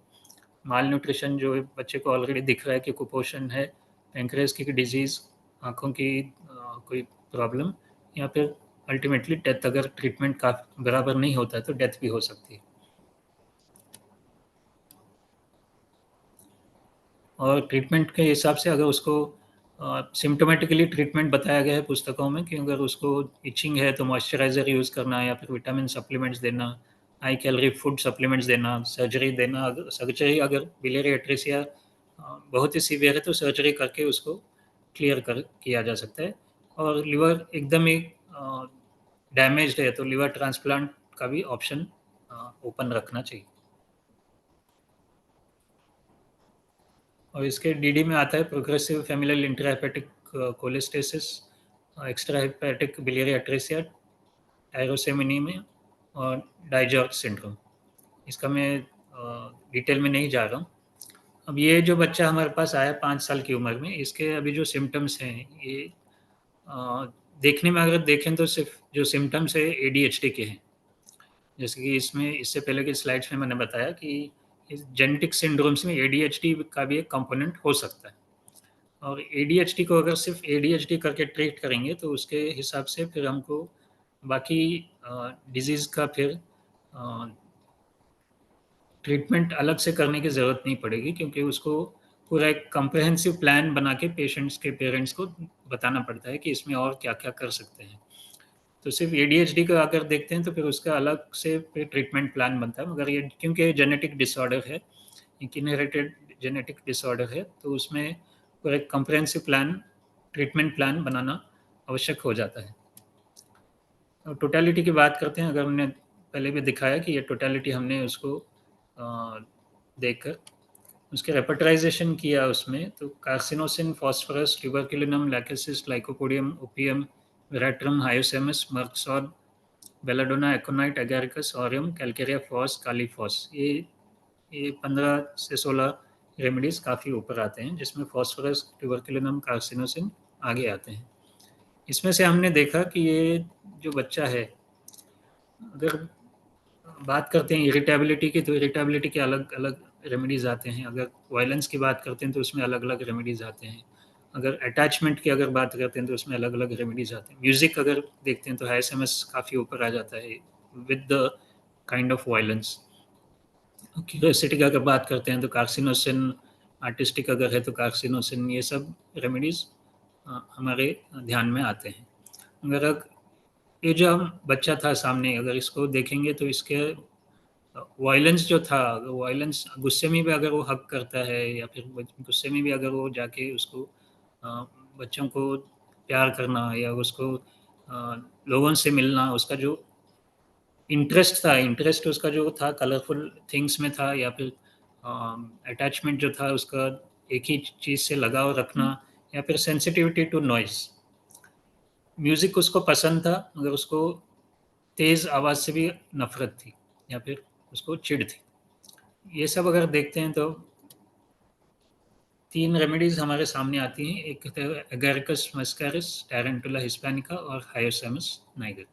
malnutrition जो बच्चे को ऑलरेडी दिख रहा है कि कुपोषण है, पैंक्रियास की डिजीज़, आँखों की कोई प्रॉब्लम, या फिर अल्टीमेटली डेथ, अगर ट्रीटमेंट का बराबर नहीं होता है तो डेथ भी हो सकती है। और ट्रीटमेंट के हिसाब से अगर उसको सिम्टोमेटिकली ट्रीटमेंट बताया गया है पुस्तकों में कि अगर उसको इचिंग है तो मॉइस्चराइज़र यूज़ करना, या फिर विटामिन सप्लीमेंट्स देना, हाई कैलोरी फूड सप्लीमेंट्स देना, सर्जरी देना। अगर सर्जरी, अगर बिलियरी एट्रेसिया बहुत ही सीवियर है तो सर्जरी करके उसको क्लियर कर किया जा सकता है। और लिवर एकदम ही डैमेज्ड है तो लिवर ट्रांसप्लांट का भी ऑप्शन ओपन रखना चाहिए। और इसके डीडी में आता है progressive familial intrahepatic cholestasis, extra hepatic biliary atresia, tyrosinemia और डाइजॉर्ज सिंड्रोम। इसका मैं डिटेल में नहीं जा रहा हूँ। अब ये जो बच्चा हमारे पास आया 5 साल की उम्र में, इसके अभी जो सिम्टम्स हैं, ये देखने में अगर देखें तो सिर्फ जो सिम्टम्स है एडीएचडी के हैं। जैसे कि इसमें इससे पहले की स्लाइड्स में मैंने बताया कि जेनेटिक सिंड्रोम्स में एडीएचडी का भी एक कंपोनेंट हो सकता है। और एडीएचडी को अगर सिर्फ एडीएचडी करके ट्रीट करेंगे तो उसके हिसाब से फिर हमको बाकी डिजीज़ का फिर ट्रीटमेंट अलग से करने की ज़रूरत नहीं पड़ेगी, क्योंकि उसको पूरा एक कॉम्प्रिहेंसिव प्लान बना के पेशेंट्स के पेरेंट्स को बताना पड़ता है कि इसमें और क्या-क्या कर सकते हैं। तो सिर्फ एडीएचडी का अगर देखते हैं तो फिर उसका अलग से फिर ट्रीटमेंट प्लान बनता है, मगर ये क्योंकि ये जेनेटिक डिसऑर्डर है, एक इनहेरिटेड जेनेटिक डिसऑर्डर है, तो उसमें पूरा एक कॉम्प्रिहेंसिव प्लान, ट्रीटमेंट प्लान बनाना आवश्यक हो जाता है। टोटलिटी की बात करते हैं, अगर हमने पहले भी दिखाया कि ये टोटलिटी हमने उसको देखकर उसके रेपर्टराइजेशन किया उसमें, तो carcinosin, phosphorus, tuberculinum, lachesis, lycopodium, opium, veratrum, hyoscyamus, mercsol, belladonna, aconite, agaricus, aurum, calcarea phos, kaliphos, ये 15 से 16 रेमेडीज काफ़ी ऊपर आते हैं, जिसमें फॉस्फोरस, ट्यूबरकुलिनम, कार्सिनोसिन आगे आते हैं। इसमें से हमने देखा कि ये जो बच्चा है, अगर बात करते हैं इरिटेबिलिटी की, तो इरिटेबिलिटी के अलग अलग रेमेडीज़ आते हैं। अगर वायलेंस की बात करते हैं तो उसमें अलग अलग रेमेडीज़ आते हैं। अगर अटैचमेंट की अगर बात करते हैं तो उसमें अलग अलग रेमेडीज़ आते हैं। म्यूज़िक अगर देखते हैं तो हाईएसएमएस काफ़ी ऊपर आ जाता है with the kind of violence. Curiosity की अगर बात करते हैं तो कार्सिनोसिन, आर्टिस्टिक अगर है तो कार्सिनोसिन, ये सब रेमेडीज़ हमारे ध्यान में आते हैं। अगर ये जो हम बच्चा था सामने, अगर इसको देखेंगे तो इसके वायलेंस जो था, वायलेंस गुस्से में भी अगर वो हक करता है, या फिर गुस्से में भी अगर वो जाके उसको बच्चों को प्यार करना, या उसको लोगों से मिलना, उसका जो इंटरेस्ट था, इंटरेस्ट उसका जो था कलरफुल थिंग्स में था, या फिर अटैचमेंट जो था उसका एक ही चीज़ से लगाव रखना, या फिर सेंसिटिविटी टू नॉइज़। म्यूज़िक उसको पसंद था, मगर उसको तेज़ आवाज़ से भी नफ़रत थी, या फिर उसको चिढ़ थी। ये सब अगर देखते हैं तो 3 रेमेडीज़ हमारे सामने आती हैं। एक तो एगारिकस मस्कारिस, टारंटुला हिस्पैनिका और हायोसेमस नाइगर।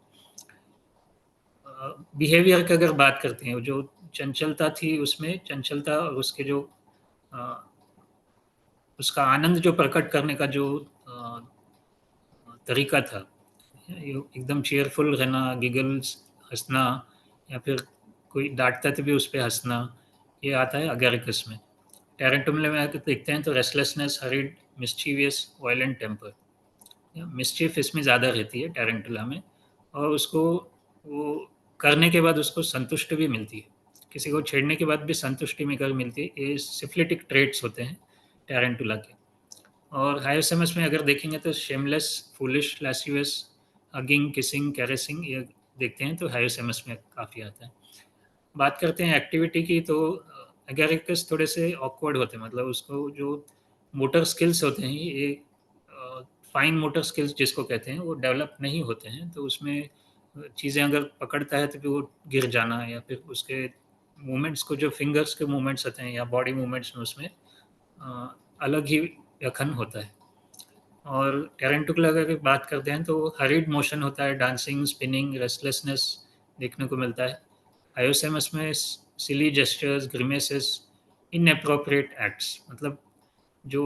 बिहेवियर की अगर बात करते हैं, जो चंचलता थी उसमें, चंचलता और उसके जो अ, उसका आनंद जो प्रकट करने का जो तरीका था, एकदम चीयरफुल रहना, गिगल्स, हँसना, या फिर कोई डाँटता तो भी उस पे हँसना, ये आता है एगारिकस में। टैरेंटुला में आके देखते हैं तो restlessness, hurried, mischievous, violent temper, mischief इसमें ज़्यादा रहती है टैरेंटुला में, और उसको वो करने के बाद उसको संतुष्टि भी मिलती है। किसी को छेड़ने के बाद भी संतुष्टि मिलकर मिलती है। ये सिफिलिटिक ट्रेट्स होते हैं टैरेंटुला के। और हायोसेमस में अगर देखेंगे तो शेमलेस, फूलिश, लैसियस, हगिंग, किसिंग, कैरेसिंग, ये देखते हैं तो हायोसेमस में काफ़ी आता है। बात करते हैं एक्टिविटी की, तो एगारिकस थोड़े से ऑकवर्ड होते हैं, मतलब उसको जो मोटर स्किल्स होते हैं, ये फाइन मोटर स्किल्स जिसको कहते हैं, वो डेवलप नहीं होते हैं। तो उसमें चीज़ें अगर पकड़ता है तो फिर वो गिर जाना, या फिर उसके मूवमेंट्स को, जो फिंगर्स के मूवमेंट्स होते हैं या बॉडी मूवमेंट्स में, उसमें अलग ही यखन होता है। और टेरेंटुला की बात करते हैं तो हरीड मोशन होता है, डांसिंग, स्पिनिंग, रेस्टलेसनेस देखने को मिलता है। हायोसेमस में सिली जेस्चर्स, ग्रिमेसेस, इनएप्रोप्रिएट एक्ट्स, मतलब जो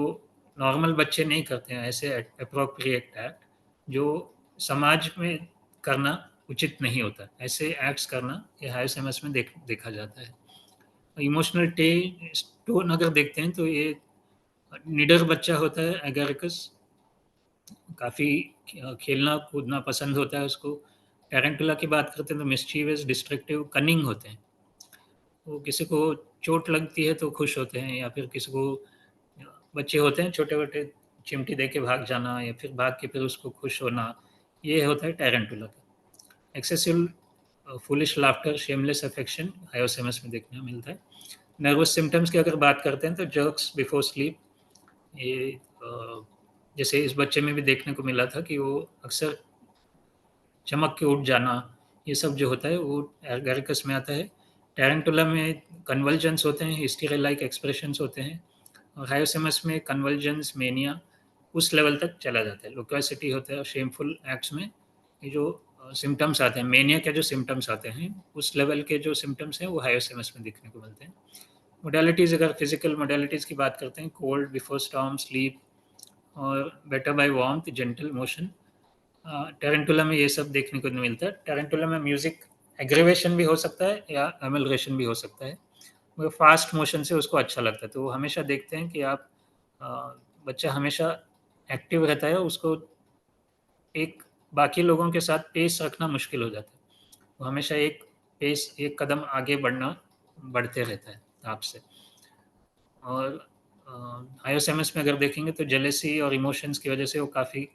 नॉर्मल बच्चे नहीं करते हैं ऐसे एप्रोप्रिएट एक्ट, जो समाज में करना उचित नहीं होता, ऐसे एक्ट्स करना ये हायोसेमस में देखा जाता है। इमोशनल टोन अगर देखते हैं तो ये निडर बच्चा होता है एगारिकस, काफ़ी खेलना कूदना पसंद होता है उसको। टैरेंटुला की बात करते हैं तो मिस्चीवियस, डिस्ट्रक्टिव, कनिंग होते हैं। वो किसी को चोट लगती है तो खुश होते हैं, या फिर किसी को बच्चे होते हैं छोटे-छोटे, चिमटी दे के भाग जाना, या फिर भाग के फिर उसको खुश होना, ये होता है टैरेंटुला का। Excessive foolish laughter, shameless affection hyoscyamus में देखने को मिलता है। नर्वस सिम्पटम्स की अगर बात करते हैं तो जर्क्स बिफोर स्लीप, ये जैसे इस बच्चे में भी देखने को मिला था कि वो अक्सर चमक के उठ जाना, ये सब जो होता है वो एगारिकस में आता है। टैरेंटुला में कन्वल्जन्स होते हैं, हिस्टीरिया लाइक एक्सप्रेशंस होते हैं, और हायोसेमस में कन्वल्जन्स, मेनिया उस लेवल तक चला जाता है। लोक्वासिटी होता है, और शेमफुल एक्ट्स में ये जो सिम्पटम्स आते हैं, मेनिया के जो सिम्पटम्स आते हैं, उस लेवल के जो सिम्पटम्स हैं वो हायोसेमस में देखने को मिलते हैं। मोडालिटीज़, अगर फिजिकल मोडालिटीज़ की बात करते हैं, कोल्ड बिफोर स्टॉर्म, स्लीप, और better by warmth, gentle motion, tarantula में ये सब देखने को नहीं मिलता है। टैरेंटुला में म्यूजिक एग्रीवेशन भी हो सकता है या एमल्ग्रेशन भी हो सकता है, मगर फास्ट मोशन से उसको अच्छा लगता है। तो वो हमेशा देखते हैं कि आप अ, बच्चा हमेशा एक्टिव रहता है, उसको एक बाकी लोगों के साथ पेस रखना मुश्किल हो जाता है। वो हमेशा एक पेस, एक कदम आगे बढ़ते रहता है आपसे। और हायोसेमस में अगर देखेंगे तो जेलेसी और इमोशंस की वजह से वो काफ़ी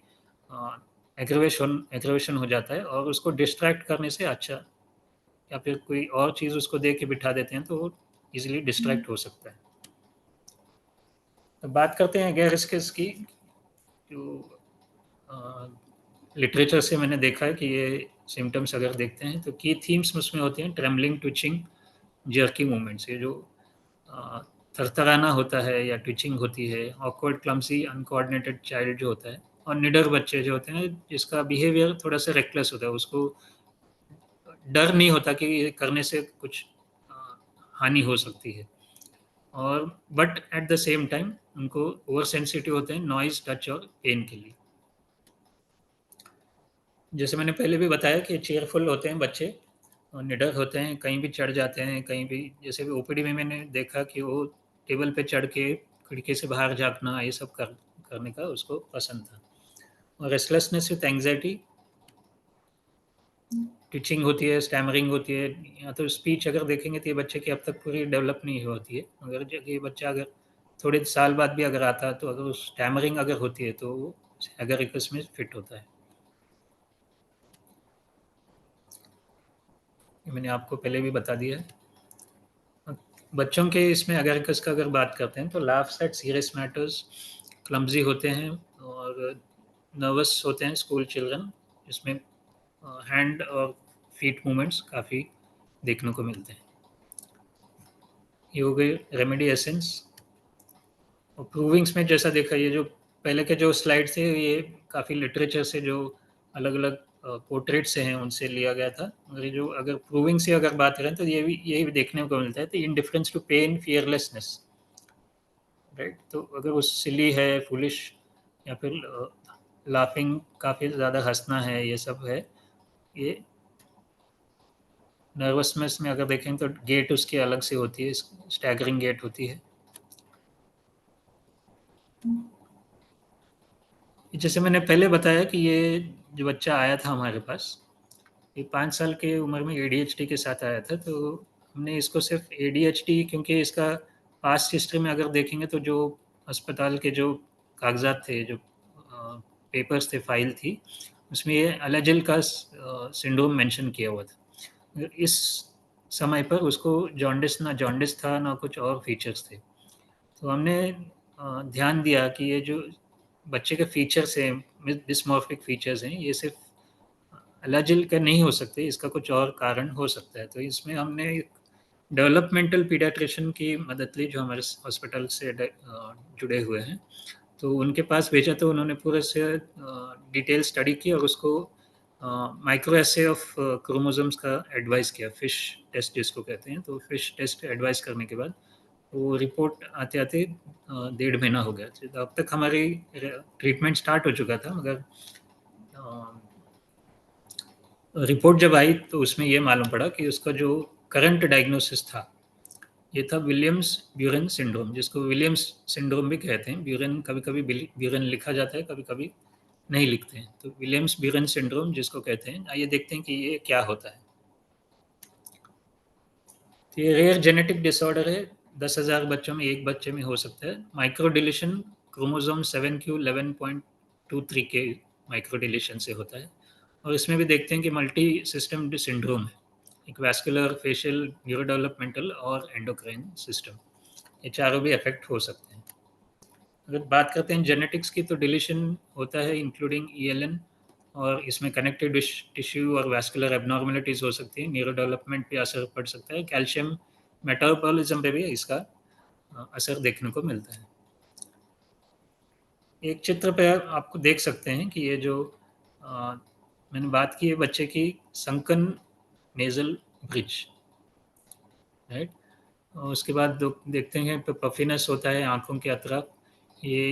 एग्रीवेशन हो जाता है और उसको डिस्ट्रैक्ट करने से अच्छा, या फिर कोई और चीज़ उसको दे के बिठा देते हैं तो वो ईज़िली डिस्ट्रैक्ट हो सकता है। तो बात करते हैं गैर स्किल्स की, जो लिटरेचर से मैंने देखा है कि ये सिम्टम्स अगर देखते हैं तो की थीम्स उसमें होती हैं ट्रेमलिंग, ट्विचिंग, जर्की मूवमेंट्स। ये जो अ, थरथराना होता है या ट्विचिंग होती है, ऑकवर्ड, क्लमसी, अनकोऑर्डिनेटेड चाइल्ड जो होता है, और निडर बच्चे जो होते हैं जिसका बिहेवियर थोड़ा सा रेकलेस होता है, उसको डर नहीं होता कि ये करने से कुछ अ, हानि हो सकती है, और but at the same time उनको ओवर सेंसिटिव होते हैं नॉइज, टच और पेन के लिए। जैसे मैंने पहले भी बताया कि चेयरफुल होते हैं बच्चे और निडर होते हैं, कहीं भी चढ़ जाते हैं, कहीं भी, जैसे भी ओपीडी में मैंने देखा कि वो टेबल पे चढ़ के खिड़की से बाहर झाँकना, ये सब करने का उसको पसंद था। और रेस्टलेसनेस विथ एंग्जायटी, टीचिंग होती है, स्टैमरिंग होती है, या तो स्पीच अगर देखेंगे तो ये बच्चे की अब तक पूरी डेवलप नहीं होती है। अगर ये बच्चा अगर थोड़े साल बाद भी अगर आता है तो अगर स्टैमरिंग अगर होती है तो वो एगरिकस में फिट होता है। ये मैंने आपको पहले भी बता दिया है। बच्चों के इसमें एगरिकस का अगर बात करते हैं तो laughs at serious matters, clumsy होते हैं और नर्वस होते हैं स्कूल चिल्ड्रन, जिसमें हैंड और फीट मूवमेंट्स काफ़ी देखने को मिलते हैं। ये हो गई रेमेडी एसेंस। और प्रूविंग्स में जैसा देखा, ये जो पहले के जो स्लाइड थे ये काफ़ी लिटरेचर से जो अलग अलग पोर्ट्रेट से हैं उनसे लिया गया था, मगर ये जो अगर प्रूविंग से अगर बात करें तो ये भी यही भी देखने को मिलता है, तो indifference to pain, fearlessness, right. तो अगर वो सिली है, फुलिश, या फिर लाफिंग, काफ़ी ज़्यादा हंसना है, ये सब है। ये नर्वसनेस में अगर देखें तो गेट उसकी अलग से होती है, स्टैगरिंग गेट होती है। जैसे मैंने पहले बताया कि ये जो बच्चा आया था हमारे पास, ये 5 साल की उम्र में एडीएचडी के साथ आया था, तो हमने इसको सिर्फ एडीएचडी, क्योंकि इसका पास्ट हिस्ट्री में अगर देखेंगे तो जो अस्पताल के जो कागजात थे, जो पेपर्स थे, फाइल थी, उसमें ये अलेजल का सिंड्रोम मेंशन किया हुआ था। मगर इस समय पर उसको जॉन्डिस था, ना कुछ और फीचर्स थे। तो हमने ध्यान दिया कि ये जो बच्चे के फीचर्स हैं, डिस्मॉर्फिक फीचर्स हैं, ये सिर्फ एलर्जिल का नहीं हो सकते, इसका कुछ और कारण हो सकता है। तो इसमें हमने एक डेवलपमेंटल पीडियाट्रिशियन की मदद ली जो हमारे हॉस्पिटल से जुड़े हुए हैं। तो उनके पास भेजा तो उन्होंने पूरे से डिटेल स्टडी की और उसको माइक्रो एसे ऑफ क्रोमोसोम्स का एडवाइस किया, फिश टेस्ट जिसको कहते हैं। तो फिश टेस्ट एडवाइस करने के बाद वो रिपोर्ट आते आते 1.5 महीना हो गया। तो अब तक हमारी ट्रीटमेंट स्टार्ट हो चुका था, मगर रिपोर्ट जब आई तो उसमें ये मालूम पड़ा कि उसका जो करंट डायग्नोसिस था ये था विलियम्स ब्यूरेन सिंड्रोम, जिसको विलियम्स सिंड्रोम भी कहते हैं। ब्यूरेन, कभी कभी ब्यूरेन लिखा जाता है, कभी कभी नहीं लिखते हैं। तो विलियम्स ब्यूरेन सिंड्रोम जिसको कहते हैं, आइए देखते हैं कि ये क्या होता है। तो ये रेयर जेनेटिक डिसऑर्डर है, 10,000 बच्चों में एक बच्चे में हो सकता है। माइक्रो डिलीशन क्रोमोसोम 7q11.23 के माइक्रो डिलीशन से होता है। और इसमें भी देखते हैं कि मल्टी सिस्टम सिंड्रोम है, एक वैस्कुलर, फेशियल, न्यूरो डेवलपमेंटल और एंडोक्राइन सिस्टम, ये चारों भी अफेक्ट हो सकते हैं। अगर बात करते हैं जेनेटिक्स की तो डिलीशन होता है इंक्लूडिंग ईएलएन, और इसमें कनेक्टिव टिश्यू और वैस्कुलर एबनॉर्मेलिटीज हो सकती है, न्यूरो डेवलपमेंट पे असर पड़ सकता है, कैल्शियम मेटाबॉलिज्म पे भी इसका असर देखने को मिलता है। एक चित्र पे आपको देख सकते हैं कि ये जो अ, मैंने बात की है बच्चे की संकन नेजल ब्रिज, राइट। और उसके बाद देखते हैं पफिनेस होता है आंखों के अतराफ। ये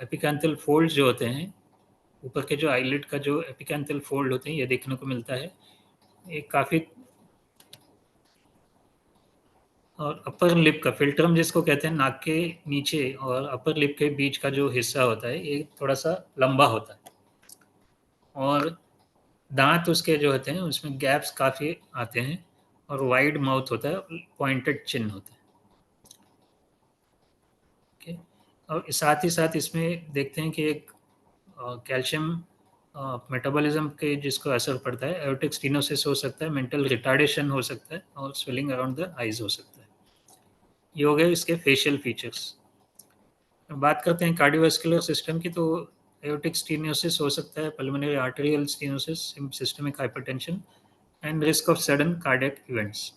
एपिकैंथल फोल्ड जो होते हैं, ऊपर के जो आईलिड का जो एपिकैंथल फोल्ड होते हैं, ये देखने को मिलता है। ये काफ़ी, और अपर लिप का फिल्ट्रम जिसको कहते हैं, नाक के नीचे और अपर लिप के बीच का जो हिस्सा होता है ये थोड़ा सा लंबा होता है, और दांत उसके जो होते हैं उसमें गैप्स काफ़ी आते हैं, और वाइड माउथ होता है, पॉइंटेड चिन होता है। ओके। और साथ ही साथ इसमें देखते हैं कि एक कैल्शियम मेटाबॉलिज्म के जिसको असर पड़ता है, एओर्टिक स्टेनोसिस हो सकता है, मेंटल रिटार्डेशन हो सकता है और स्वेलिंग अराउंड द आईज हो सकता है। ये हो गए इसके फेशियल फीचर्स। बात करते हैं कार्डियोवास्कुलर सिस्टम की, तो एओर्टिक स्टेनोसिस हो सकता है, pulmonary arterial stenosis, systemic hypertension and risk of sudden cardiac events.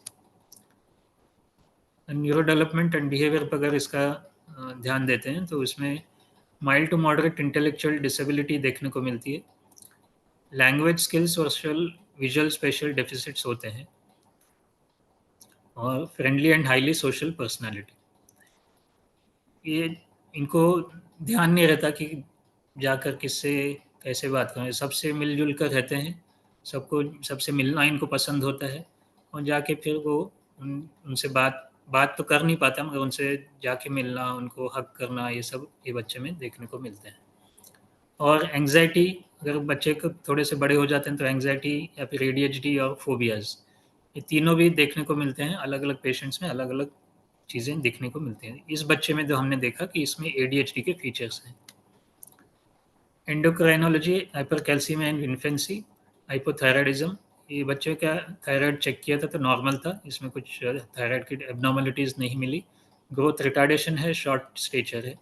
Neuro development and behaviour पर अगर इसका ध्यान देते हैं तो इसमें mild to moderate intellectual disability देखने को मिलती है। लैंग्वेज स्किल्स और विजुअल स्पेशल डेफिसिट्स होते हैं और friendly and highly social personality. ये इनको ध्यान नहीं रहता कि जाकर किससे कैसे बात करें, सबसे मिलजुल कर रहते हैं, सबको सबसे मिलना इनको पसंद होता है और जाके फिर वो उनसे बात बात तो कर नहीं पाता मगर उनसे जाके मिलना, उनको हक करना, ये सब ये बच्चे में देखने को मिलते हैं। और एंग्जाइटी, अगर बच्चे को थोड़े से बड़े हो जाते हैं तो एंग्जाइटी या फिर एडीएचडी और फोबियाज, ये तीनों भी देखने को मिलते हैं। अलग अलग पेशेंट्स में अलग अलग चीज़ें देखने को मिलती हैं। इस बच्चे में जो हमने देखा कि इसमें एडीएचडी के फीचर्स हैं। एंडोक्राइनोलॉजी, हाइपरकैल्सीमिया इन इन्फेंसी, हाइपोथायराइडिज्म, ये बच्चे का थायराइड चेक किया था तो नॉर्मल था, इसमें कुछ थायराइड की एबनॉर्मलिटीज़ नहीं मिली। ग्रोथ रिटार्डेशन है, शॉर्ट स्टेचर है।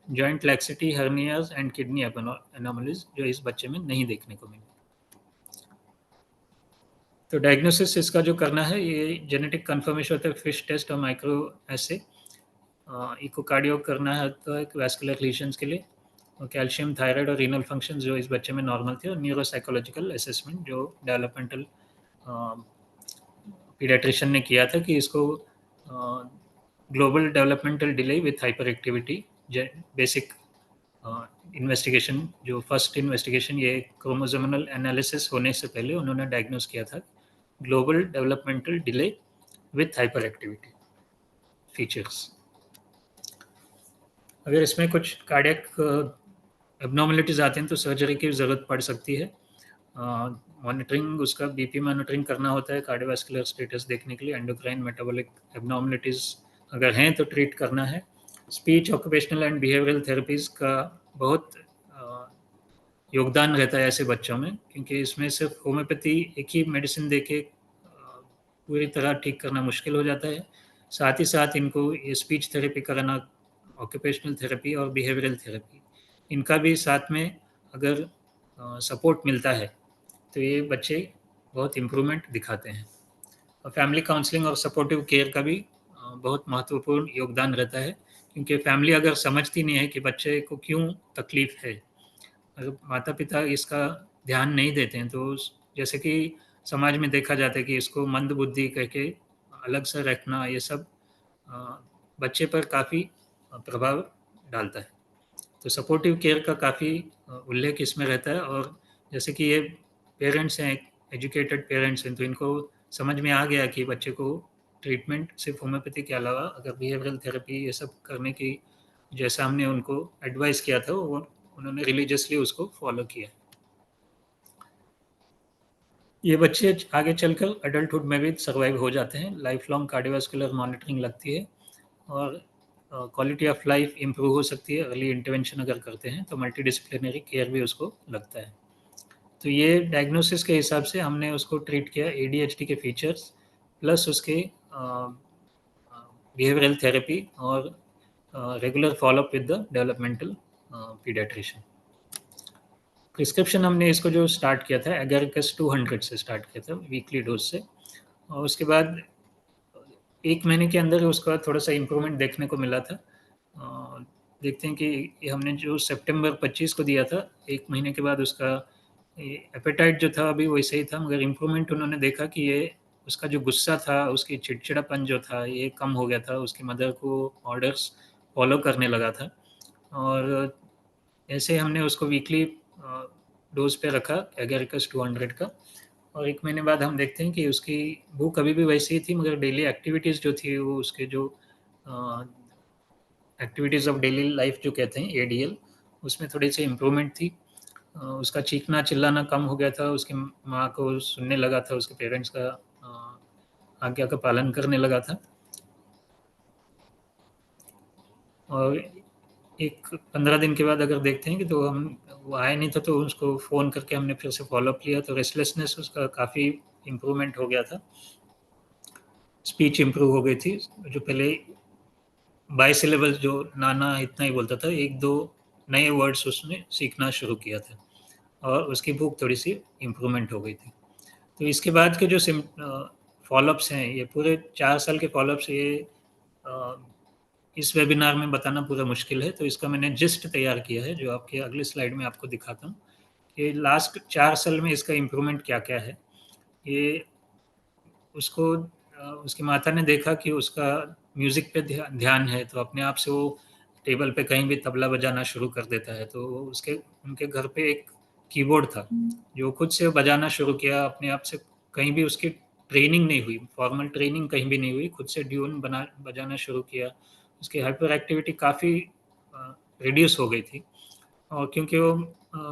Joint laxity, hernias and kidney anomalies जो इस बच्चे में नहीं देखने को मिली। तो डायग्नोसिस इसका जो करना है, ये जेनेटिक कंफर्मेशन होता है, फिश टेस्ट और माइक्रो एसे। इकोकार्डियो करना है तो एक वैस्कुलर लीशंस के लिए, और कैल्शियम, थायराइड और रीनल फंक्शन जो इस बच्चे में नॉर्मल थे, और न्यूरोसाइकोलॉजिकल असेसमेंट जो डेवलपमेंटल पीडियाट्रिशियन ने किया था कि इसको global developmental delay with hyper activity. Basic investigation, जो फर्स्ट इन्वेस्टिगेशन, ये क्रोमोसोमल एनालिसिस होने से पहले उन्होंने डायग्नोस किया था global developmental delay with hyper activity features. अगर इसमें कुछ कार्डियक एबनॉर्मलिटीज आते हैं तो सर्जरी की ज़रूरत पड़ सकती है। मॉनिटरिंग, उसका बीपी मॉनिटरिंग करना होता है कार्डियोवास्कुलर स्टेटस देखने के लिए। एंडोक्राइन मेटाबॉलिक एबनॉर्मलिटीज अगर हैं तो ट्रीट करना है। Speech, occupational and behavioural therapies का बहुत योगदान रहता है ऐसे बच्चों में, क्योंकि इसमें सिर्फ होम्योपैथी एक ही मेडिसिन देके पूरी तरह ठीक करना मुश्किल हो जाता है। साथ ही साथ इनको ये स्पीच थेरेपी कराना, ऑक्यूपेशनल थेरेपी और बिहेवियरल थेरेपी, इनका भी साथ में अगर सपोर्ट मिलता है तो ये बच्चे बहुत इम्प्रूवमेंट दिखाते हैं। और फैमिली काउंसलिंग और सपोर्टिव केयर का भी बहुत महत्वपूर्ण योगदान रहता है, क्योंकि फैमिली अगर समझती नहीं है कि बच्चे को क्यों तकलीफ है, अगर माता पिता इसका ध्यान नहीं देते हैं तो जैसे कि समाज में देखा जाता है कि इसको मंद बुद्धि कह के अलग से रखना, ये सब बच्चे पर काफ़ी प्रभाव डालता है। तो सपोर्टिव केयर का काफ़ी उल्लेख इसमें रहता है। और जैसे कि ये पेरेंट्स हैं, एजुकेटेड पेरेंट्स हैं, तो इनको समझ में आ गया कि बच्चे को ट्रीटमेंट सिर्फ होम्योपैथी के अलावा अगर बिहेवियरल थेरेपी ये सब करने की, जैसा हमने उनको एडवाइस किया था, वो उन्होंने रिलीजियसली उसको फॉलो किया। ये बच्चे आगे चलकर अडल्टहुड में भी सर्वाइव हो जाते हैं। लाइफ लॉन्ग कार्डियोवास्कुलर मॉनिटरिंग लगती है और क्वालिटी ऑफ लाइफ इम्प्रूव हो सकती है। अर्ली इंटरवेंशन अगर करते हैं तो मल्टीडिसिप्लिनरी केयर भी उसको लगता है। तो ये डायग्नोसिस के हिसाब से हमने उसको ट्रीट किया, एडीएचडी के फीचर्स प्लस उसके बिहेवियरल थेरेपी और regular follow up with the developmental paediatrician. Prescription हमने इसको जो स्टार्ट किया था एगारिकस 200 से स्टार्ट किया था वीकली डोज से, और उसके बाद 1 महीने के अंदर उसका थोड़ा सा इम्प्रूवमेंट देखने को मिला था। देखते हैं कि ये हमने जो सितंबर 25 को दिया था, 1 महीने के बाद उसका एपेटाइट जो था अभी वैसे ही था, मगर इम्प्रूवमेंट उन्होंने देखा कि ये उसका जो गुस्सा था, उसकी चिड़चिड़ापन जो था, ये कम हो गया था। उसकी मदर को ऑर्डर्स फॉलो करने लगा था, और ऐसे हमने उसको वीकली डोज पे रखा एगारिकस 200 का। और 1 महीने बाद हम देखते हैं कि उसकी भूख अभी भी वैसी ही थी, मगर डेली एक्टिविटीज़ जो थी, वो उसके जो एक्टिविटीज़ ऑफ डेली लाइफ जो कहते हैं एडीएल, उसमें थोड़ी सी इम्प्रूवमेंट थी। उसका चीखना चिल्लाना कम हो गया था, उसकी माँ को सुनने लगा था, उसके पेरेंट्स का आज्ञा का पालन करने लगा था। और एक 15 दिन के बाद अगर देखते हैं कि तो हम वो आया नहीं था, तो उसको फ़ोन करके हमने फिर से फ़ॉलो-अप लिया, तो रेस्टलेसनेस उसका काफ़ी इम्प्रूवमेंट हो गया था। स्पीच इम्प्रूव हो गई थी, जो पहले बाइसिलेबल जो नाना इतना ही बोलता था, 1-2 नए वर्ड्स उसने सीखना शुरू किया था और उसकी भूख थोड़ी-सी इम्प्रूवमेंट हो गई थी। तो इसके बाद के जो फ़ॉलोअप्स हैं, ये पूरे 4 साल के फ़ॉलोअप्स, ये अ, इस वेबिनार में बताना पूरा मुश्किल है, तो इसका मैंने जिस्ट तैयार किया है, जो आपके अगली स्लाइड में आपको दिखाता हूँ, कि लास्ट 4 साल में इसका इम्प्रूवमेंट क्या-क्या है। ये उसको उसकी माता ने देखा कि उसका म्यूज़िक पे ध्यान है, तो अपने आप से वो टेबल पे कहीं भी तबला बजाना शुरू कर देता है। तो उसके उनके घर पे एक कीबोर्ड था, जो खुद से बजाना शुरू किया अपने आप से, कहीं भी उसकी ट्रेनिंग नहीं हुई, फॉर्मल ट्रेनिंग कहीं भी नहीं हुई, खुद से ट्यून बजाना शुरू किया। उसकी हाइपर एक्टिविटी काफ़ी रिड्यूस हो गई थी। और क्योंकि वो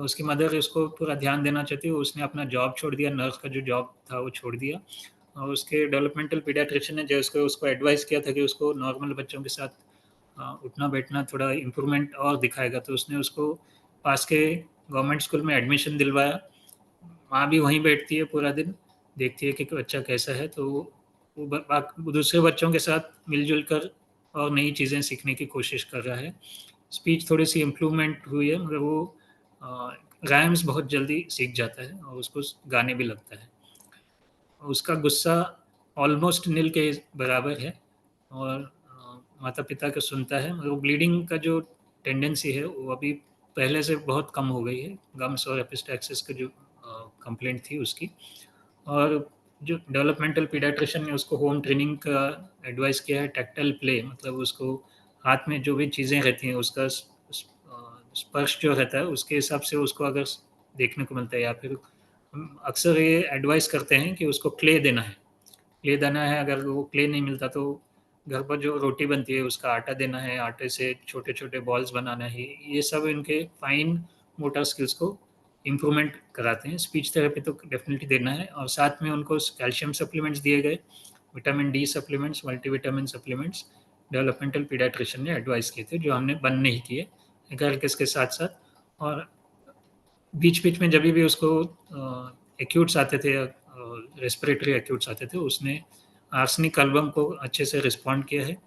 उसकी मदर उसको पूरा ध्यान देना चाहती है, उसने अपना जॉब छोड़ दिया, नर्स का जो जॉब था वो छोड़ दिया। और उसके डेवलपमेंटल पीडियाट्रिशियन ने जो उसको उसको एडवाइस किया था कि उसको नॉर्मल बच्चों के साथ उठना-बैठना थोड़ा इम्प्रूवमेंट और दिखाएगा, तो उसने उसको पास के गवर्नमेंट स्कूल में एडमिशन दिलवाया। माँ भी वहीं बैठती है पूरा दिन, देखती है कि बच्चा कैसा है, तो वो दूसरे बच्चों के साथ मिल-जुल कर और नई चीज़ें सीखने की कोशिश कर रहा है। स्पीच थोड़ी-सी इम्प्रूवमेंट हुई है, मगर वो अ, राइम्स बहुत जल्दी सीख जाता है और उसको गाने भी लगता है। उसका गुस्सा ऑलमोस्ट निल के बराबर है और माता-पिता को सुनता है, मगर वो ब्लीडिंग का जो टेंडेंसी है, वो अभी पहले से बहुत कम हो गई है। गम्स और एपिस्टैक्सिस की जो कंप्लेंट थी उसकी। और जो डेवलपमेंटल पीडियाट्रिशियन ने उसको होम ट्रेनिंग का एडवाइस किया है, टैक्टाइल प्ले, मतलब उसको हाथ में जो भी चीज़ें रहती हैं, उसका स्पर्श जो रहता है, उसके हिसाब से उसको अगर देखने को मिलता है, या फिर हम अक्सर ये एडवाइस करते हैं कि उसको क्ले देना है। क्ले देना है, अगर वो क्ले नहीं मिलता तो घर पर जो रोटी बनती है उसका आटा देना है, आटे से छोटे-छोटे बॉल्स बनाना है। ये सब इनके फाइन मोटर स्किल्स को इम्प्रूवमेंट कराते हैं। स्पीच थेरेपी तो डेफ़िनिटली देना है और साथ में उनको कैल्शियम सप्लीमेंट्स दिए गए, vitamin D supplements, multivitamin supplements developmental paediatrician ने एडवाइस किए थे, जो हमने बंद नहीं किए। अगर इसके साथ-साथ और बीच-बीच में जभी भी उसको एक्यूट्स आते थे, रेस्पिरेटरी एक्यूट्स आते थे, उसने आर्सेनिक एल्बम को अच्छे से रिस्पॉन्ड किया है।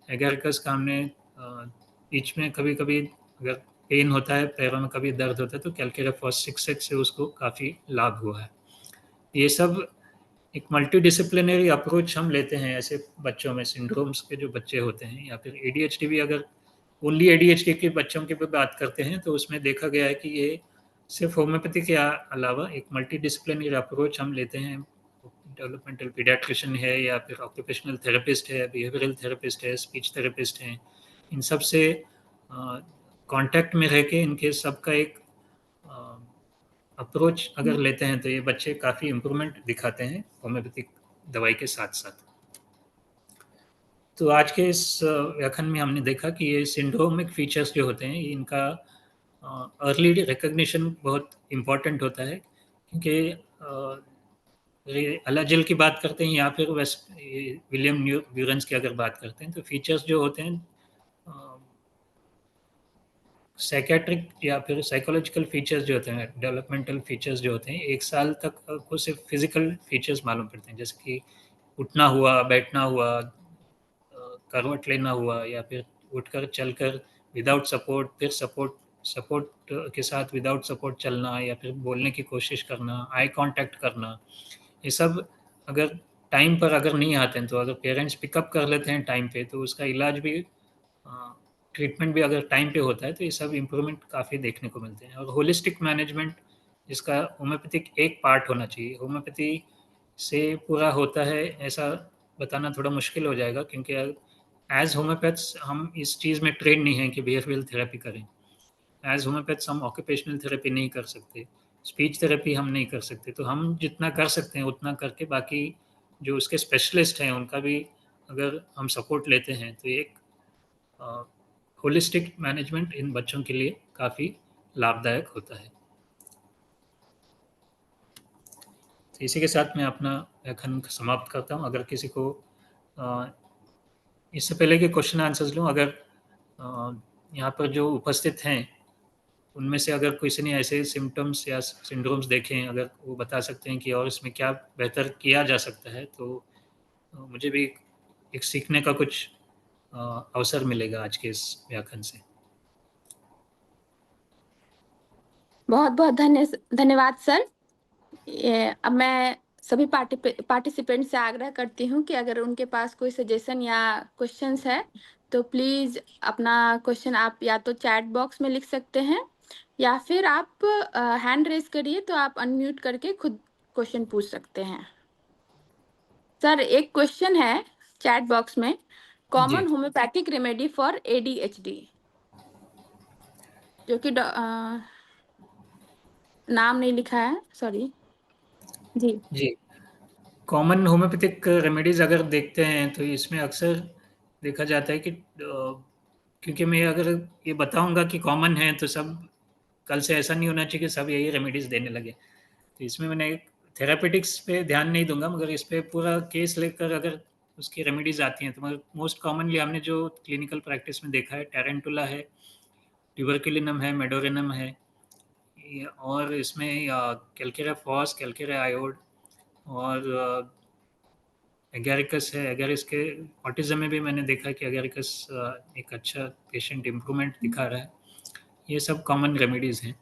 एगारिकस का हमने बीच में कभी-कभी अगर पेन होता है, पैरों में कभी दर्द होता है, तो कैल्केराफॉस 6X से उसको काफ़ी लाभ हुआ है। ये सब एक मल्टीडिसिप्लिनरी अप्रोच हम लेते हैं ऐसे बच्चों में, सिंड्रोम्स के जो बच्चे होते हैं, या फिर एडीएचडी भी, अगर ओनली एडीएचडी के बच्चों की भी बात करते हैं, तो उसमें देखा गया है कि ये सिर्फ होम्योपैथी के अलावा एक मल्टीडिसिप्लिनरी अप्रोच हम लेते हैं। डेवलपमेंटल पीडियाट्रिशियन है, या फिर ऑक्यूपेशनल थेरेपिस्ट है, बिहेवियरल थेरेपिस्ट है, स्पीच थेरेपिस्ट हैं, इन सब से कांटेक्ट में रह के इनके सबका एक अप्रोच अगर लेते हैं, तो ये बच्चे काफ़ी इम्प्रूवमेंट दिखाते हैं होम्योपैथिक दवाई के साथ-साथ। तो आज के इस व्याख्यान में हमने देखा कि ये सिंड्रोमिक फीचर्स जो होते हैं, इनका अर्ली रिकॉग्निशन बहुत इम्पोर्टेंट होता है, क्योंकि ये अलाजेल की बात करते हैं, या फिर विलियम ब्यूरेन्स की अगर बात करते हैं, तो फीचर्स जो होते हैं साइकियाट्रिक या फिर साइकोलॉजिकल फीचर्स जो होते हैं, डेवलपमेंटल फीचर्स जो होते हैं, 1 साल तक आपको सिर्फ फिज़िकल फीचर्स मालूम पड़ते हैं, जैसे कि उठना हुआ, बैठना हुआ, करवट लेना हुआ, या फिर उठकर चलकर विदाउट सपोर्ट, फिर सपोर्ट सपोर्ट के साथ विदाउट सपोर्ट चलना, या फिर बोलने की कोशिश करना, आई कॉन्टैक्ट करना, ये सब अगर टाइम पर अगर नहीं आते हैं, तो अगर पेरेंट्स पिकअप कर लेते हैं टाइम पे, तो उसका इलाज भी ट्रीटमेंट भी अगर टाइम पे होता है, तो ये सब इम्प्रूवमेंट काफ़ी देखने को मिलते हैं। और होलिस्टिक मैनेजमेंट, जिसका होम्योपैथिक एक पार्ट होना चाहिए, होम्योपैथी से पूरा होता है ऐसा बताना थोड़ा मुश्किल हो जाएगा, क्योंकि एज़ होम्योपैथ्स हम इस चीज़ में ट्रेन नहीं हैं कि बिहेवियरल थेरेपी करें। एज़ होम्योपैथ्स हम ऑक्यूपेशनल थेरेपी नहीं कर सकते, स्पीच थेरेपी हम नहीं कर सकते, तो हम जितना कर सकते हैं उतना करके, बाकी जो उसके स्पेशलिस्ट हैं उनका भी अगर हम सपोर्ट लेते हैं, तो एक होलिस्टिक मैनेजमेंट इन बच्चों के लिए काफ़ी लाभदायक होता है। तो इसी के साथ मैं अपना व्याख्यान समाप्त करता हूँ। अगर किसी को इससे पहले कि क्वेश्चन आंसर्स लूँ, अगर यहाँ पर जो उपस्थित हैं उनमें से अगर किसी ने ऐसे सिम्टम्स या सिंड्रोम्स देखे हैं, अगर वो बता सकते हैं कि और इसमें क्या बेहतर किया जा सकता है, तो मुझे भी एक सीखने का कुछ अवसर मिलेगा आज के इस व्याख्यान से। बहुत बहुत धन्यवाद सर। अब मैं सभी पार्टिसिपेंट से आग्रह करती हूँ कि अगर उनके पास कोई सजेशन या क्वेश्चंस है तो प्लीज अपना क्वेश्चन आप या तो चैट बॉक्स में लिख सकते हैं या फिर आप हैंड रेज करिए तो आप अनम्यूट करके खुद क्वेश्चन पूछ सकते हैं। सर एक क्वेश्चन है चैट बॉक्स में, जी common homeopathic remedy for ADHD, जो कि नाम नहीं लिखा है, सॉरी। जी जी। कॉमन होम्योपैथिक रेमेडीज़ अगर देखते हैं तो इसमें अक्सर देखा जाता है कि क्योंकि मैं अगर ये बताऊंगा कि कॉमन है तो सब कल से ऐसा नहीं होना चाहिए कि सब यही रेमेडीज़ देने लगे। तो इसमें मैंने थेरापेटिक्स पे ध्यान नहीं दूंगा, मगर इस पे पूरा केस लेकर अगर उसकी रेमेडीज़ आती हैं तो मगर मोस्ट कॉमनली हमने जो क्लिनिकल प्रैक्टिस में देखा है, टेरेंटुला है, ट्यूबरकुलिनम है, मेडोरिनम है, और इसमें कैल्केरा फॉस, कैल्केरा आयोड और एगारिकस है। एगारिस के ऑटिज्म में भी मैंने देखा कि एगारिकस एक अच्छा पेशेंट इम्प्रूवमेंट दिखा रहा है। ये सब कॉमन रेमेडीज़ हैं।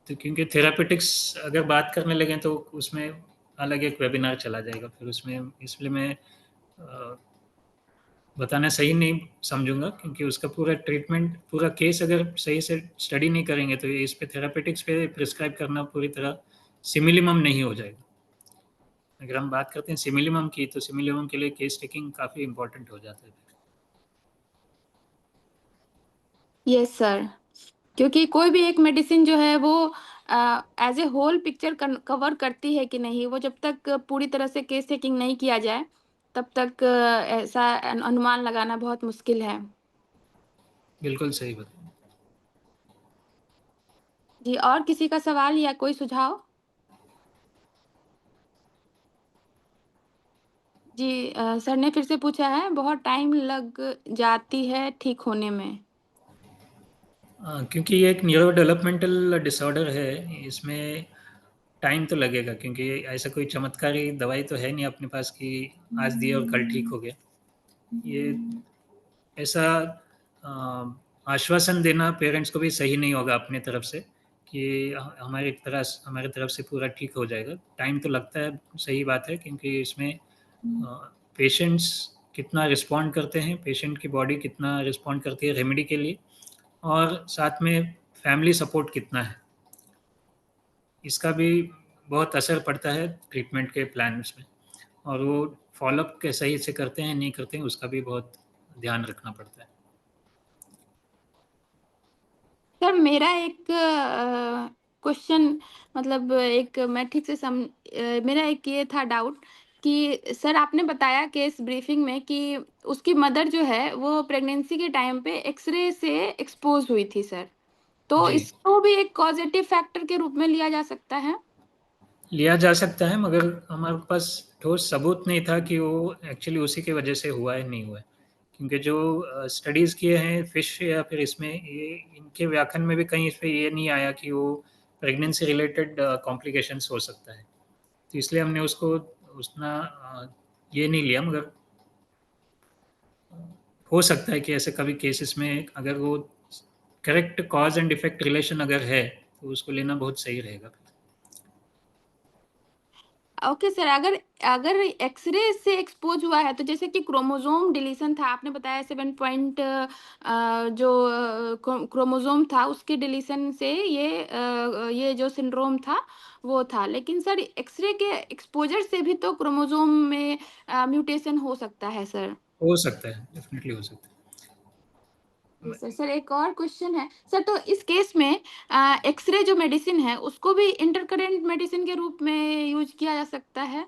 तो क्योंकि थेरापेटिक्स अगर बात करने लगे तो उसमें अलग एक वेबिनार चला जाएगा, फिर उसमें इसलिए मैं बताना सही नहीं समझूंगा, क्योंकि उसका पूरा ट्रीटमेंट, पूरा केस अगर सही से स्टडी नहीं करेंगे तो इस पे थेरापेटिक्स पे प्रिस्क्राइब करना पूरी तरह सिमिलिमम नहीं हो जाएगा। अगर हम बात करते हैं सिमिलिमम की, तो सिमिलिमम के लिए केस टेकिंग काफ़ी इंपॉर्टेंट हो जाता है। यस सर, क्योंकि कोई भी एक मेडिसिन जो है वो as a whole picture cover करती है कि नहीं, वो जब तक पूरी तरह से केस टेकिंग नहीं किया जाए तब तक ऐसा अनुमान लगाना बहुत मुश्किल है। बिल्कुल सही बात। जी, और किसी का सवाल या कोई सुझाव? जी सर ने फिर से पूछा है, बहुत टाइम लग जाती है ठीक होने में। क्योंकि ये एक न्यूरो डेवलपमेंटल डिसऑर्डर है, इसमें टाइम तो लगेगा, क्योंकि ऐसा कोई चमत्कारी दवाई तो है नहीं अपने पास कि आज दिए और कल ठीक हो गया। ये ऐसा आश्वासन देना पेरेंट्स को भी सही नहीं होगा अपने तरफ से कि हमारी तरफ से पूरा ठीक हो जाएगा। टाइम तो लगता है, सही बात है, क्योंकि इसमें पेशेंट्स कितना रिस्पॉन्ड करते हैं, पेशेंट की बॉडी कितना रिस्पॉन्ड करती है रेमेडी के लिए, और साथ में फैमिली सपोर्ट कितना है, इसका भी बहुत असर पड़ता है ट्रीटमेंट के प्लान्स में। और वो फॉलोअप के सही से करते हैं नहीं करते हैं, उसका भी बहुत ध्यान रखना पड़ता है। सर मेरा एक क्वेश्चन, मतलब एक मैं ठीक से मेरा एक ये था डाउट कि सर आपने बताया केस ब्रीफिंग में कि उसकी मदर जो है वो प्रेगनेंसी के टाइम पे एक्सरे से एक्सपोज हुई थी सर, तो जी, इसको भी एक पॉजिटिव फैक्टर के रूप में लिया जा सकता है? लिया जा सकता है, मगर हमारे पास ठोस सबूत नहीं था कि वो एक्चुअली उसी की वजह से हुआ है, नहीं हुआ है। क्योंकि जो स्टडीज़ किए हैं फिश या फिर इसमें, ये इनके व्याख्यान में भी कहीं इस पे ये नहीं आया कि वो प्रेगनेंसी रिलेटेड कॉम्प्लिकेशंस हो सकता है। तो इसलिए हमने उसको उतना ये नहीं लिया, मगर हो सकता है कि ऐसे कभी केसेस में अगर वो correct cause and effect relation अगर है तो उसको लेना बहुत सही रहेगा। ओके सर, अगर अगर एक्सरे से एक्सपोज हुआ है तो जैसे कि क्रोमोसोम डिलीशन था, आपने बताया 7 पॉइंट जो क्रोमोसोम था उसके डिलीशन से ये जो सिंड्रोम था वो था, लेकिन सर एक्सरे के एक्सपोजर से भी तो क्रोमोसोम में म्यूटेशन हो सकता है सर। हो सकता है, डेफिनेटली हो सकता है। जी सर। सर एक और क्वेश्चन है सर, तो इस केस में एक्सरे जो मेडिसिन है उसको भी इंटरकरेंट मेडिसिन के रूप में यूज किया जा सकता है?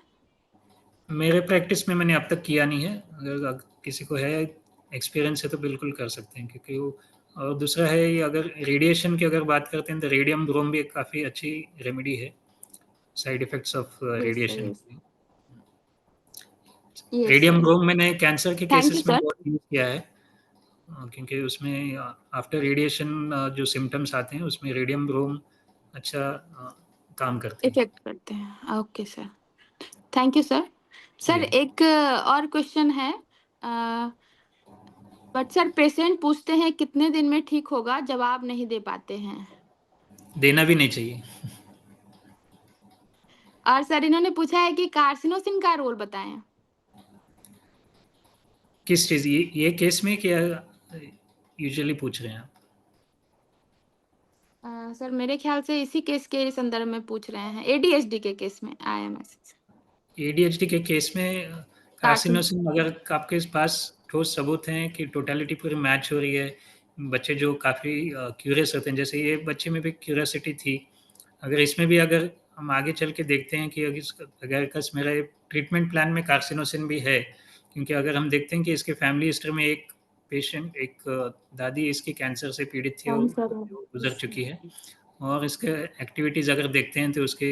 मेरे प्रैक्टिस में मैंने अब तक किया नहीं है, अगर किसी को है एक्सपीरियंस है तो बिल्कुल कर सकते हैं, क्योंकि वो, और दूसरा है ये, अगर रेडिएशन की अगर बात करते हैं तो रेडियम ब्रोम भी एक काफ़ी अच्छी रेमेडी है side effects of yes sir, radiation yes. के लिए। Yes radium sir. ब्रोम मैंने कैंसर के थैंक यू केसेस में सर। बहुत यूज़ किया है। क्योंकि उसमें आफ्टर रेडिएशन जो सिम्पटम्स आते हैं उसमें रेडियम ब्रोम अच्छा काम करते हैं। इफ़ेक्ट करते हैं। Okay sir, thank you sir. Sir जी, एक और क्वेश्चन है, बट सर पेशेंट पूछते हैं कितने दिन में ठीक होगा, जवाब नहीं दे पाते हैं। देना भी नहीं चाहिए। और सर इन्होंने पूछा है कि कार्सिनोसिन का रोल बताएं। किस चीज़, ये केस में क्या यूजुअली पूछ रहे हैं आप? सर मेरे ख्याल से इसी केस के संदर्भ में पूछ रहे हैं, एडीएचडी के केस में आईएमएस। एडीएचडी के केस में कार्सिन कार्सिनोसिन अगर आपके पास ठोस सबूत हैं कि टोटलिटी पूरी मैच हो रही है, बच्चे जो काफ़ी क्यूरियस होते हैं, जैसे ये बच्चे में भी क्यूरियोसिटी थी, अगर इसमें भी अगर हम आगे चल के देखते हैं कि अगर कस मेरा ट्रीटमेंट प्लान में कार्सिनोसिन भी है, क्योंकि अगर हम देखते हैं कि इसके फैमिली हिस्ट्री में एक पेशेंट, एक दादी इसकी कैंसर से पीड़ित थी और कैंसर जो गुजर चुकी है, और इसके एक्टिविटीज़ अगर देखते हैं तो उसके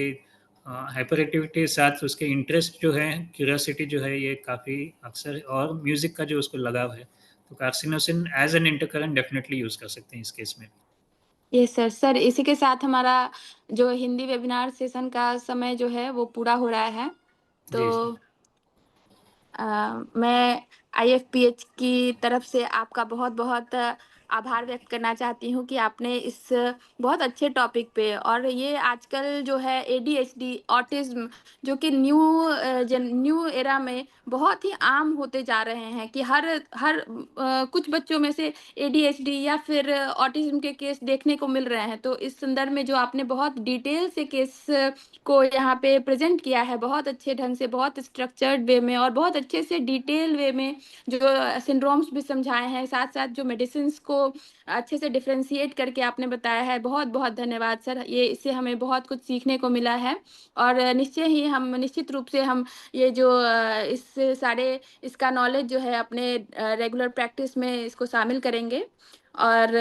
हाइपर एक्टिविटी के साथ उसके इंटरेस्ट जो है, क्यूरियोसिटी जो है, ये काफ़ी अक्सर, और म्यूज़िक का जो उसको लगाव है, तो carcinosin as an intercurrent definitely use कर सकते हैं इस केस में। ये सर, सर इसी के साथ हमारा जो हिंदी वेबिनार सेशन का समय जो है वो पूरा हो रहा है। तो जी, जी। मैं आईएफपीएच की तरफ से आपका बहुत-बहुत आभार व्यक्त करना चाहती हूँ कि आपने इस बहुत अच्छे टॉपिक पे, और ये आजकल जो है एडीएचडी, ऑटिज़्म जो कि न्यू एरा में बहुत ही आम होते जा रहे हैं कि हर हर कुछ बच्चों में से एडीएचडी या फिर ऑटिज़्म के केस देखने को मिल रहे हैं। तो इस संदर्भ में जो आपने बहुत डिटेल से केस को यहाँ पे प्रेज़ेंट किया है, बहुत अच्छे ढंग से, बहुत स्ट्रक्चर्ड वे में और बहुत अच्छे से डिटेल वे में जो सिंड्रोम्स भी समझाए हैं, साथ-साथ जो मेडिसिन्स को अच्छे से डिफरेंशिएट करके आपने बताया है। बहुत-बहुत धन्यवाद सर, ये इससे हमें बहुत कुछ सीखने को मिला है, और निश्चित रूप से हम ये जो इस सारे इसका नॉलेज जो है अपने रेगुलर प्रैक्टिस में इसको शामिल करेंगे। और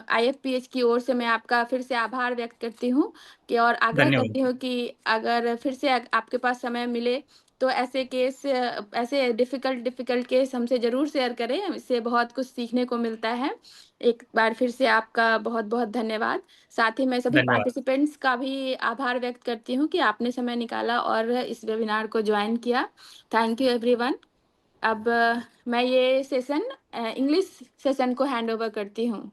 आईएफपीएच की ओर से मैं आपका फिर से आभार व्यक्त करती हूँ कि, और आग्रह करती धन्यवाद। हूँ कि अगर फिर से आपके पास समय मिले तो ऐसे केस, ऐसे डिफ़िकल्ट केस हमसे ज़रूर शेयर करें, इससे बहुत कुछ सीखने को मिलता है। एक बार फिर से आपका बहुत-बहुत धन्यवाद। साथ ही मैं सभी धन्यवाद। पार्टिसिपेंट्स का भी आभार व्यक्त करती हूँ कि आपने समय निकाला और इस वेबिनार को जॉइन किया। Thank you everyone. अब मैं ये सेशन इंग्लिश सेशन को हैंड ओवर करती हूँ।